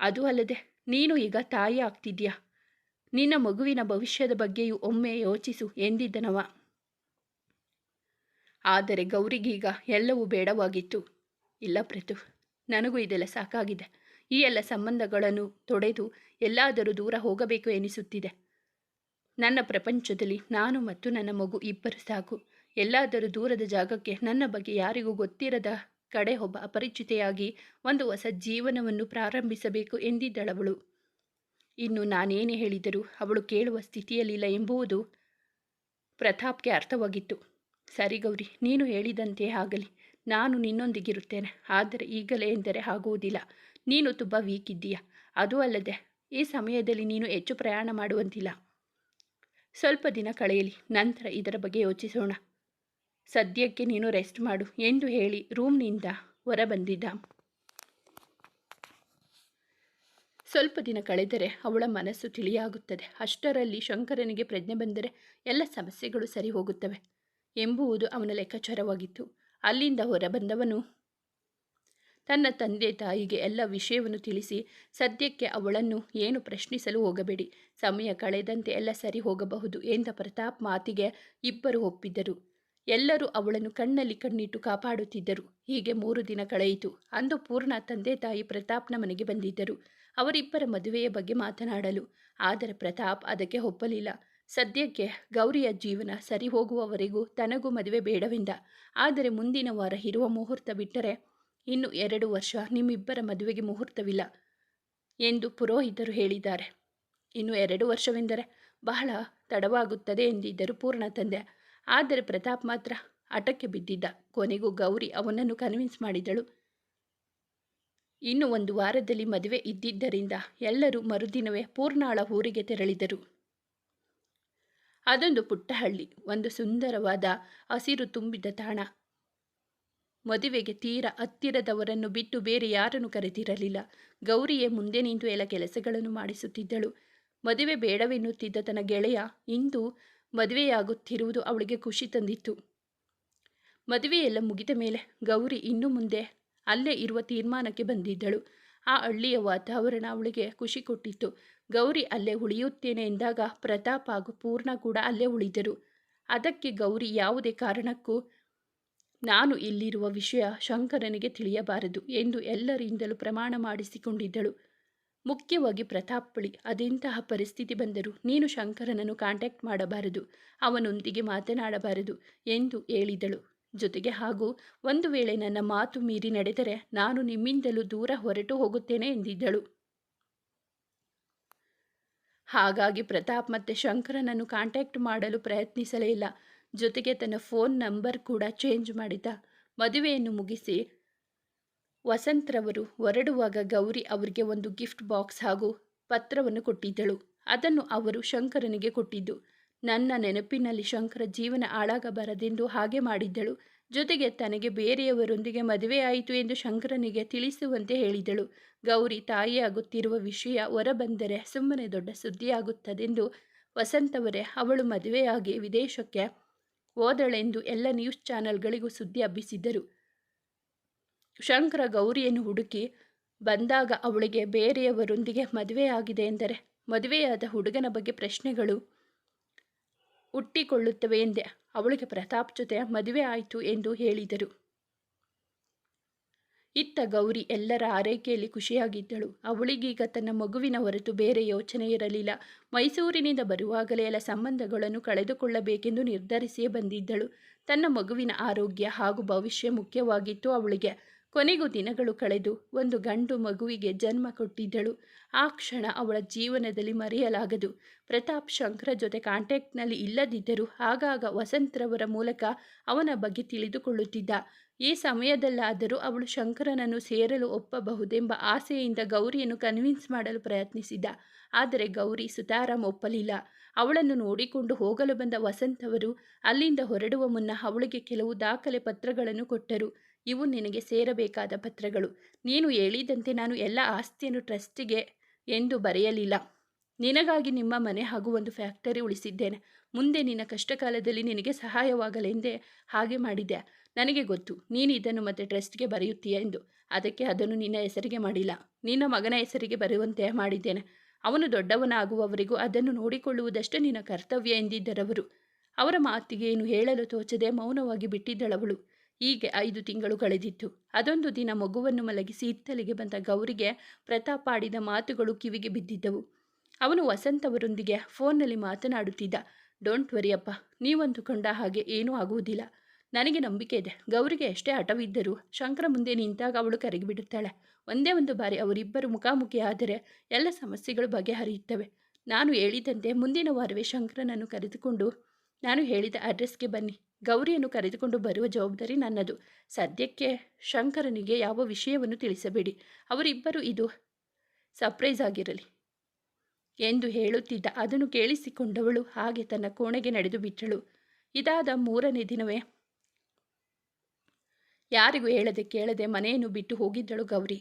Speaker 1: ಅದು ಅಲ್ಲದೆ ನೀನು ಈಗ ತಾಯಿ ಆಗ್ತಿದ್ದೀಯಾ. ನಿನ್ನ ಮಗುವಿನ ಭವಿಷ್ಯದ ಬಗ್ಗೆಯೂ ಒಮ್ಮೆ ಯೋಚಿಸು ಎಂದಿದ್ದನವ. ಆದರೆ ಗೌರಿಗೀಗ ಎಲ್ಲವೂ ಬೇಡವಾಗಿತ್ತು. ಇಲ್ಲ ಪ್ರತು, ನನಗೂ ಇದೆಲ್ಲ ಸಾಕಾಗಿದೆ. ಈ ಎಲ್ಲ ಸಂಬಂಧಗಳನ್ನು ತೊಡೆದು ಎಲ್ಲಾದರೂ ದೂರ ಹೋಗಬೇಕು ಎನಿಸುತ್ತಿದೆ. ನನ್ನ ಪ್ರಪಂಚದಲ್ಲಿ ನಾನು ಮತ್ತು ನನ್ನ ಮಗು ಇಬ್ಬರು ಸಾಕು. ಎಲ್ಲಾದರೂ ದೂರದ ಜಾಗಕ್ಕೆ, ನನ್ನ ಬಗ್ಗೆ ಯಾರಿಗೂ ಗೊತ್ತಿರದ ಕಡೆ ಒಬ್ಬ ಅಪರಿಚಿತೆಯಾಗಿ ಒಂದು ಹೊಸ ಜೀವನವನ್ನು ಪ್ರಾರಂಭಿಸಬೇಕು ಎಂದಿದ್ದಳವಳು. ಇನ್ನು ನಾನೇನೇ ಹೇಳಿದರೂ ಅವಳು ಕೇಳುವ ಸ್ಥಿತಿಯಲ್ಲಿಲ್ಲ ಎಂಬುದು ಪ್ರತಾಪ್ಗೆ ಅರ್ಥವಾಗಿತ್ತು. ಸರಿ ಗೌರಿ, ನೀನು ಹೇಳಿದಂತೆ ಆಗಲಿ, ನಾನು ನಿನ್ನೊಂದಿಗಿರುತ್ತೇನೆ. ಆದರೆ ಈಗಲೇ ಎಂದರೆ ಆಗುವುದಿಲ್ಲ, ನೀನು ತುಂಬ ವೀಕ್ ಇದ್ದೀಯ. ಅದು ಅಲ್ಲದೆ ಈ ಸಮಯದಲ್ಲಿ ನೀನು ಹೆಚ್ಚು ಪ್ರಯಾಣ ಮಾಡುವಂತಿಲ್ಲ. ಸ್ವಲ್ಪ ದಿನ ಕಳೆಯಲಿ, ನಂತರ ಇದರ ಬಗ್ಗೆ ಯೋಚಿಸೋಣ. ಸದ್ಯಕ್ಕೆ ನೀನು ರೆಸ್ಟ್ ಮಾಡು ಎಂದು ಹೇಳಿ ರೂಮ್ನಿಂದ ಹೊರಬಂದಿದ್ದ. ಸ್ವಲ್ಪ ದಿನ ಕಳೆದರೆ ಅವಳ ಮನಸ್ಸು ತಿಳಿಯಾಗುತ್ತದೆ. ಅಷ್ಟರಲ್ಲಿ ಶಂಕರನಿಗೆ ಪ್ರಜ್ಞೆ ಬಂದರೆ ಎಲ್ಲ ಸಮಸ್ಯೆಗಳು ಸರಿ ಹೋಗುತ್ತವೆ ಎಂಬುವುದು ಅವನ ಲೆಕ್ಕಾಚಾರವಾಗಿತ್ತು. ಅಲ್ಲಿಂದ ಹೊರಬಂದವನು ತನ್ನ ತಂದೆ ತಾಯಿಗೆ ಎಲ್ಲ ವಿಷಯವನ್ನು ತಿಳಿಸಿ, ಸದ್ಯಕ್ಕೆ ಅವಳನ್ನು ಏನು ಪ್ರಶ್ನಿಸಲು ಹೋಗಬೇಡಿ, ಸಮಯ ಕಳೆದಂತೆ ಎಲ್ಲ ಸರಿ ಹೋಗಬಹುದು ಎಂದ ಪ್ರತಾಪ್ ಮಾತಿಗೆ ಇಬ್ಬರು ಒಪ್ಪಿದ್ದರು. ಎಲ್ಲರೂ ಅವಳನ್ನು ಕಣ್ಣಲ್ಲಿ ಕಣ್ಣಿಟ್ಟು ಕಾಪಾಡುತ್ತಿದ್ದರು. ಹೀಗೆ 3 ದಿನ ಕಳೆಯಿತು. ಅಂದು ಪೂರ್ಣ ತಂದೆ ತಾಯಿ ಪ್ರತಾಪ್ನ ಮನೆಗೆ ಬಂದಿದ್ದರು ಅವರಿಬ್ಬರ ಮದುವೆಯ ಬಗ್ಗೆ ಮಾತನಾಡಲು. ಆದರೆ ಪ್ರತಾಪ್ ಅದಕ್ಕೆ ಒಪ್ಪಲಿಲ್ಲ. ಸದ್ಯಕ್ಕೆ ಗೌರಿಯ ಜೀವನ ಸರಿ ಹೋಗುವವರೆಗೂ ತನಗೂ ಮದುವೆ ಬೇಡವೆಂದ. ಆದರೆ ಮುಂದಿನ ವಾರ ಇರುವ ಮುಹೂರ್ತ ಬಿಟ್ಟರೆ ಇನ್ನು 2 ವರ್ಷ ನಿಮ್ಮಿಬ್ಬರ ಮದುವೆಗೆ ಮುಹೂರ್ತವಿಲ್ಲ ಎಂದು ಪುರೋಹಿತರು ಹೇಳಿದ್ದಾರೆ. ಇನ್ನು 2 ವರ್ಷವೆಂದರೆ ಬಹಳ ತಡವಾಗುತ್ತದೆ ಎಂದಿದ್ದರು ಪೂರ್ಣ ತಂದೆ. ಆದರೆ ಪ್ರತಾಪ್ ಮಾತ್ರ ಹಠಕ್ಕೆ ಬಿದ್ದಿದ್ದ. ಕೊನೆಗೂ ಗೌರಿ ಅವನನ್ನು ಕನ್ವಿನ್ಸ್ ಮಾಡಿದಳು. ಇನ್ನು 1 ವಾರದಲ್ಲಿ ಮದುವೆ ಇದ್ದಿದ್ದರಿಂದ ಎಲ್ಲರೂ ಮರುದಿನವೇ ಪೂರ್ಣಾಳ ಊರಿಗೆ ತೆರಳಿದರು. ಅದೊಂದು ಪುಟ್ಟ ಹಳ್ಳಿ, ಒಂದು ಸುಂದರವಾದ ಹಸಿರು ತುಂಬಿದ ತಾಣ. ಮದುವೆಗೆ ತೀರಾ ಹತ್ತಿರದವರನ್ನು ಬಿಟ್ಟು ಬೇರೆ ಯಾರನ್ನು ಕರೆದಿರಲಿಲ್ಲ. ಗೌರಿಯೇ ಮುಂದೆ ನಿಂತು ಎಲ್ಲ ಕೆಲಸಗಳನ್ನು ಮಾಡಿಸುತ್ತಿದ್ದಳು. ಮದುವೆ ಬೇಡವೆನ್ನುತ್ತಿದ್ದ ತನ್ನ ಗೆಳೆಯ ಇಂದು ಮದುವೆಯಾಗುತ್ತಿರುವುದು ಅವಳಿಗೆ ಖುಷಿ ತಂದಿತ್ತು. ಮದುವೆಯೆಲ್ಲ ಮುಗಿದ ಮೇಲೆ ಗೌರಿ ಇನ್ನು ಮುಂದೆ ಅಲ್ಲೇ ಇರುವ ತೀರ್ಮಾನಕ್ಕೆ ಬಂದಿದ್ದಳು. ಆ ಹಳ್ಳಿಯ ವಾತಾವರಣ ಅವಳಿಗೆ ಖುಷಿ ಕೊಟ್ಟಿತ್ತು. ಗೌರಿ ಅಲ್ಲೇ ಉಳಿಯುತ್ತೇನೆ ಎಂದಾಗ ಪ್ರತಾಪ್ ಹಾಗೂ ಪೂರ್ಣ ಕೂಡ ಅಲ್ಲೇ ಉಳಿದರು. ಅದಕ್ಕೆ ಗೌರಿ ಯಾವುದೇ ಕಾರಣಕ್ಕೂ ನಾನು ಇಲ್ಲಿರುವ ವಿಷಯ ಶಂಕರನಿಗೆ ತಿಳಿಯಬಾರದು ಎಂದು ಎಲ್ಲರಿಂದಲೂ ಪ್ರಮಾಣ ಮಾಡಿಸಿಕೊಂಡಿದ್ದಳು. ಮುಖ್ಯವಾಗಿ ಪ್ರತಾಪ್ ಬಳಿ ಅದೆಂತಹ ಪರಿಸ್ಥಿತಿ ಬಂದರೂ ನೀನು ಶಂಕರನನ್ನು ಕಾಂಟ್ಯಾಕ್ಟ್ ಮಾಡಬಾರದು, ಅವನೊಂದಿಗೆ ಮಾತನಾಡಬಾರದು ಎಂದು ಹೇಳಿದಳು. ಜೊತೆಗೆ ಹಾಗೂ ಒಂದು ವೇಳೆ ನನ್ನ ಮಾತು ಮೀರಿ ನಡೆದರೆ ನಾನು ನಿಮ್ಮಿಂದಲೂ ದೂರ ಹೊರಟು ಹೋಗುತ್ತೇನೆ ಎಂದಿದ್ದಳು. ಹಾಗಾಗಿ ಪ್ರತಾಪ್ ಮತ್ತೆ ಶಂಕರನನ್ನು ಕಾಂಟ್ಯಾಕ್ಟ್ ಮಾಡಲು ಪ್ರಯತ್ನಿಸಲೇ ಇಲ್ಲ. ಜೊತೆಗೆ ತನ್ನ ಫೋನ್ ನಂಬರ್ ಕೂಡ ಚೇಂಜ್ ಮಾಡಿದ. ಮದುವೆಯನ್ನು ಮುಗಿಸಿ ವಸಂತ್ರವರು ಹೊರಡುವಾಗ ಗೌರಿ ಅವರಿಗೆ ಒಂದು ಗಿಫ್ಟ್ ಬಾಕ್ಸ್ ಹಾಗೂ ಪತ್ರವನ್ನು ಕೊಟ್ಟಿದ್ದಳು. ಅದನ್ನು ಅವರು ಶಂಕರನಿಗೆ ಕೊಟ್ಟಿದ್ದು. ನನ್ನ ನೆನಪಿನಲ್ಲಿ ಶಂಕರ ಜೀವನ ಹಾಳಾಗಬಾರದೆಂದು ಹಾಗೆ ಮಾಡಿದ್ದಳು. ಜೊತೆಗೆ ತನಗೆ ಬೇರೆಯವರೊಂದಿಗೆ ಮದುವೆಯಾಯಿತು ಎಂದು ಶಂಕರನಿಗೆ ತಿಳಿಸುವಂತೆ ಹೇಳಿದಳು. ಗೌರಿ ತಾಯಿಯಾಗುತ್ತಿರುವ ವಿಷಯ ಹೊರಬಂದರೆ ಸುಮ್ಮನೆ ದೊಡ್ಡ ಸುದ್ದಿಯಾಗುತ್ತದೆಂದು ವಸಂತವರೇ ಅವಳು ಮದುವೆಯಾಗಿ ವಿದೇಶಕ್ಕೆ ಹೋದಳೆಂದು ಎಲ್ಲ ನ್ಯೂಸ್ ಚಾನೆಲ್ಗಳಿಗೂ ಸುದ್ದಿ ಹಬ್ಬಿಸಿದ್ದರು. ಶಂಕರ ಗೌರಿಯನ್ನು ಹುಡುಕಿ ಬಂದಾಗ ಅವಳಿಗೆ ಬೇರೆಯವರೊಂದಿಗೆ ಮದುವೆಯಾಗಿದೆ ಎಂದರೆ ಮದುವೆಯಾದ ಹುಡುಗನ ಬಗ್ಗೆ ಪ್ರಶ್ನೆಗಳು ಹುಟ್ಟಿಕೊಳ್ಳುತ್ತವೆ ಎಂದೇ ಅವಳಿಗೆ ಪ್ರತಾಪ್ ಜೊತೆ ಮದುವೆ ಆಯಿತು ಎಂದು ಹೇಳಿದರು. ಇತ್ತ ಗೌರಿ ಎಲ್ಲರ ಆರೈಕೆಯಲ್ಲಿ ಖುಷಿಯಾಗಿದ್ದಳು. ಅವಳಿಗೀಗ ತನ್ನ ಮಗುವಿನ ಹೊರತು ಬೇರೆ ಯೋಚನೆ ಇರಲಿಲ್ಲ. ಮೈಸೂರಿನಿಂದ ಬರುವಾಗಲೇ ಎಲ್ಲ ಸಂಬಂಧಗಳನ್ನು ಕಳೆದುಕೊಳ್ಳಬೇಕೆಂದು ನಿರ್ಧರಿಸಿಯೇ ಬಂದಿದ್ದಳು. ತನ್ನ ಮಗುವಿನ ಆರೋಗ್ಯ ಹಾಗೂ ಭವಿಷ್ಯ ಮುಖ್ಯವಾಗಿತ್ತು ಅವಳಿಗೆ. ಕೊನೆಗೂ ದಿನಗಳು ಕಳೆದು ಒಂದು ಗಂಡು ಮಗುವಿಗೆ ಜನ್ಮ ಕೊಟ್ಟಿದ್ದಳು. ಆ ಕ್ಷಣ ಅವಳ ಜೀವನದಲ್ಲಿ ಮರೆಯಲಾಗದು. ಪ್ರತಾಪ್ ಶಂಕರ ಜೊತೆ ಕಾಂಟ್ಯಾಕ್ಟ್ನಲ್ಲಿ ಇಲ್ಲದಿದ್ದರೂ ಆಗಾಗ ವಸಂತ್ರವರ ಮೂಲಕ ಅವನ ಬಗ್ಗೆ ತಿಳಿದುಕೊಳ್ಳುತ್ತಿದ್ದ. ಈ ಸಮಯದಲ್ಲಾದರೂ ಅವಳು ಶಂಕರನನ್ನು ಸೇರಲು ಒಪ್ಪಬಹುದೆಂಬ ಆಸೆಯಿಂದ ಗೌರಿಯನ್ನು ಕನ್ವಿನ್ಸ್ ಮಾಡಲು ಪ್ರಯತ್ನಿಸಿದ್ದ. ಆದರೆ ಗೌರಿ ಸುತಾರಾಮ್ ಒಪ್ಪಲಿಲ್ಲ. ಅವಳನ್ನು ನೋಡಿಕೊಂಡು ಹೋಗಲು ಬಂದ ವಸಂತವರು ಅಲ್ಲಿಂದ ಹೊರಡುವ ಮುನ್ನ ಅವಳಿಗೆ ಕೆಲವು ದಾಖಲೆ ಪತ್ರಗಳನ್ನು ಕೊಟ್ಟರು. ಇವು ನಿನಗೆ ಸೇರಬೇಕಾದ ಪತ್ರಗಳು. ನೀನು ಹೇಳಿದಂತೆ ನಾನು ಎಲ್ಲ ಆಸ್ತಿಯನ್ನು ಟ್ರಸ್ಟಿಗೆ ಎಂದು ಬರೆಯಲಿಲ್ಲ. ನಿನಗಾಗಿ ನಿಮ್ಮ ಮನೆ ಹಾಗೂ ಒಂದು ಫ್ಯಾಕ್ಟರಿ ಉಳಿಸಿದ್ದೇನೆ. ಮುಂದೆ ನಿನ್ನ ಕಷ್ಟಕಾಲದಲ್ಲಿ ನಿನಗೆ ಸಹಾಯವಾಗಲೆಂದೇ ಹಾಗೆ ಮಾಡಿದ್ದೆ. ನನಗೆ ಗೊತ್ತು ನೀನು ಇದನ್ನು ಮತ್ತೆ ಟ್ರಸ್ಟ್ಗೆ ಬರೆಯುತ್ತೀಯ ಎಂದು. ಅದಕ್ಕೆ ಅದನ್ನು ನಿನ್ನ ಹೆಸರಿಗೆ ಮಾಡಿಲ್ಲ, ನಿನ್ನ ಮಗನ ಹೆಸರಿಗೆ ಬರುವಂತೆ ಮಾಡಿದ್ದೇನೆ. ಅವನು ದೊಡ್ಡವನಾಗುವವರೆಗೂ ಅದನ್ನು ನೋಡಿಕೊಳ್ಳುವುದಷ್ಟೇ ನಿನ್ನ ಕರ್ತವ್ಯ ಎಂದಿದ್ದರವರು. ಅವರ ಮಾತಿಗೆ ಏನು ಹೇಳಲು ತೋಚದೆ ಮೌನವಾಗಿ ಬಿಟ್ಟಿದ್ದಳವಳು. ಹೀಗೆ 5 ತಿಂಗಳು ಕಳೆದಿತ್ತು. ಅದೊಂದು ದಿನ ಮಗುವನ್ನು ಮಲಗಿಸಿ ಹಿತ್ತಲಿಗೆ ಬಂದ ಗೌರಿಗೆ ಪ್ರತಾಪ್ ಆಡಿದ ಮಾತುಗಳು ಕಿವಿಗೆ ಬಿದ್ದಿದ್ದವು. ಅವನು ವಸಂತವರೊಂದಿಗೆ ಫೋನ್ನಲ್ಲಿ ಮಾತನಾಡುತ್ತಿದ್ದ. ಡೋಂಟ್ ವರಿ ಅಪ್ಪ, ನೀವಂದುಕೊಂಡ ಹಾಗೆ ಏನೂ ಆಗುವುದಿಲ್ಲ. ನನಗೆ ನಂಬಿಕೆ ಇದೆ. ಗೌರಿಗೆ ಎಷ್ಟೇ ಹಠವಿದ್ದರೂ ಶಂಕರ ಮುಂದೆ ನಿಂತಾಗ ಅವಳು ಕರಗಿಬಿಡುತ್ತಾಳೆ. ಒಂದೇ ಒಂದು ಬಾರಿ ಅವರಿಬ್ಬರು ಮುಖಾಮುಖಿ ಆದರೆ ಎಲ್ಲ ಸಮಸ್ಯೆಗಳು ಬಗೆಹರಿಯುತ್ತವೆ. ನಾನು ಹೇಳಿದಂತೆ ಮುಂದಿನ ವಾರವೇ ಶಂಕರನನ್ನು ಕರೆದುಕೊಂಡು ನಾನು ಹೇಳಿದ ಅಡ್ರೆಸ್ಗೆ ಬನ್ನಿ. ಗೌರಿಯನ್ನು ಕರೆದುಕೊಂಡು ಬರುವ ಜವಾಬ್ದಾರಿ ನನ್ನದು. ಸದ್ಯಕ್ಕೆ ಶಂಕರನಿಗೆ ಯಾವ ವಿಷಯವನ್ನು ತಿಳಿಸಬೇಡಿ. ಅವರಿಬ್ಬರು ಇದು ಸರ್ಪ್ರೈಸ್ ಆಗಿರಲಿ ಎಂದು ಹೇಳುತ್ತಿದ್ದ. ಅದನ್ನು ಕೇಳಿಸಿಕೊಂಡವಳು ಹಾಗೆ ತನ್ನ ಕೋಣೆಗೆ ನಡೆದು ಬಿಟ್ಟಳು. ಇದಾದ 3ನೇ ದಿನವೇ ಯಾರಿಗೂ ಹೇಳದೆ ಕೇಳದೆ ಮನೆಯನ್ನು ಬಿಟ್ಟು ಹೋಗಿದ್ದಳು ಗೌರಿ.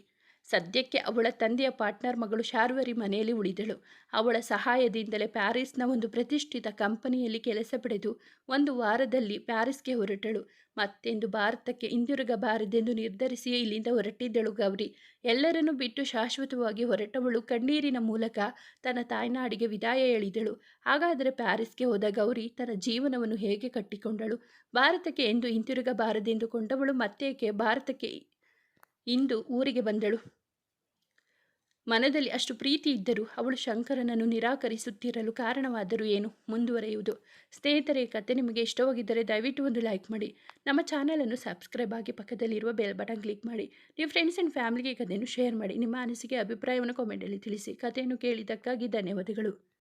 Speaker 1: ಸದ್ಯಕ್ಕೆ ಅವಳ ತಂದೆಯ ಪಾರ್ಟ್ನರ್ ಮಗಳು ಶಾರ್ವರಿ ಮನೆಯಲ್ಲಿ ಉಳಿದಳು. ಅವಳ ಸಹಾಯದಿಂದಲೇ ಪ್ಯಾರಿಸ್ನ ಒಂದು ಪ್ರತಿಷ್ಠಿತ ಕಂಪನಿಯಲ್ಲಿ ಕೆಲಸ ಪಡೆದು 1 ವಾರದಲ್ಲಿ ಪ್ಯಾರಿಸ್ಗೆ ಹೊರಟಳು. ಮತ್ತೆಂದು ಭಾರತಕ್ಕೆ ಹಿಂದಿರುಗಬಾರದೆಂದು ನಿರ್ಧರಿಸಿಯೇ ಇಲ್ಲಿಂದ ಹೊರಟಿದ್ದಳು ಗೌರಿ. ಎಲ್ಲರನ್ನೂ ಬಿಟ್ಟು ಶಾಶ್ವತವಾಗಿ ಹೊರಟವಳು ಕಣ್ಣೀರಿನ ಮೂಲಕ ತನ್ನ ತಾಯ್ನಾಡಿಗೆ ವಿದಾಯ ಹೇಳಿದಳು. ಹಾಗಾದರೆ ಪ್ಯಾರಿಸ್ಗೆ ಹೋದ ಗೌರಿ ತನ್ನ ಜೀವನವನ್ನು ಹೇಗೆ ಕಟ್ಟಿಕೊಂಡಳು? ಭಾರತಕ್ಕೆ ಎಂದು ಹಿಂತಿರುಗಬಾರದೆಂದುಕೊಂಡವಳು ಮತ್ತೇಕೆ ಭಾರತಕ್ಕೆ ಇಂದು ಊರಿಗೆ ಬಂದಳು? ಮನದಲ್ಲಿ ಅಷ್ಟು ಪ್ರೀತಿ ಇದ್ದರೂ ಅವಳು ಶಂಕರನನ್ನು ನಿರಾಕರಿಸುತ್ತಿರಲು ಕಾರಣವಾದರೂ ಏನು? ಮುಂದುವರೆಯುವುದು. ಸ್ನೇಹಿತರೆ, ಈ ಕಥೆ ನಿಮಗೆ ಇಷ್ಟವಾಗಿದ್ದರೆ ದಯವಿಟ್ಟು ಒಂದು ಲೈಕ್ ಮಾಡಿ. ನಮ್ಮ ಚಾನಲನ್ನು ಸಬ್ಸ್ಕ್ರೈಬ್ ಆಗಿ ಪಕ್ಕದಲ್ಲಿರುವ ಬೆಲ್ ಬಟನ್ ಕ್ಲಿಕ್ ಮಾಡಿ. ನೀವು ಫ್ರೆಂಡ್ಸ್ ಆ್ಯಂಡ್ ಫ್ಯಾಮಿಲಿಗೆ ಈ ಕಥೆಯನ್ನು ಶೇರ್ ಮಾಡಿ. ನಿಮ್ಮ ಅನಿಸಿಕೆ ಅಭಿಪ್ರಾಯವನ್ನು ಕಾಮೆಂಟಲ್ಲಿ ತಿಳಿಸಿ. ಕಥೆಯನ್ನು ಕೇಳಿದ್ದಕ್ಕಾಗಿ ಧನ್ಯವಾದಗಳು.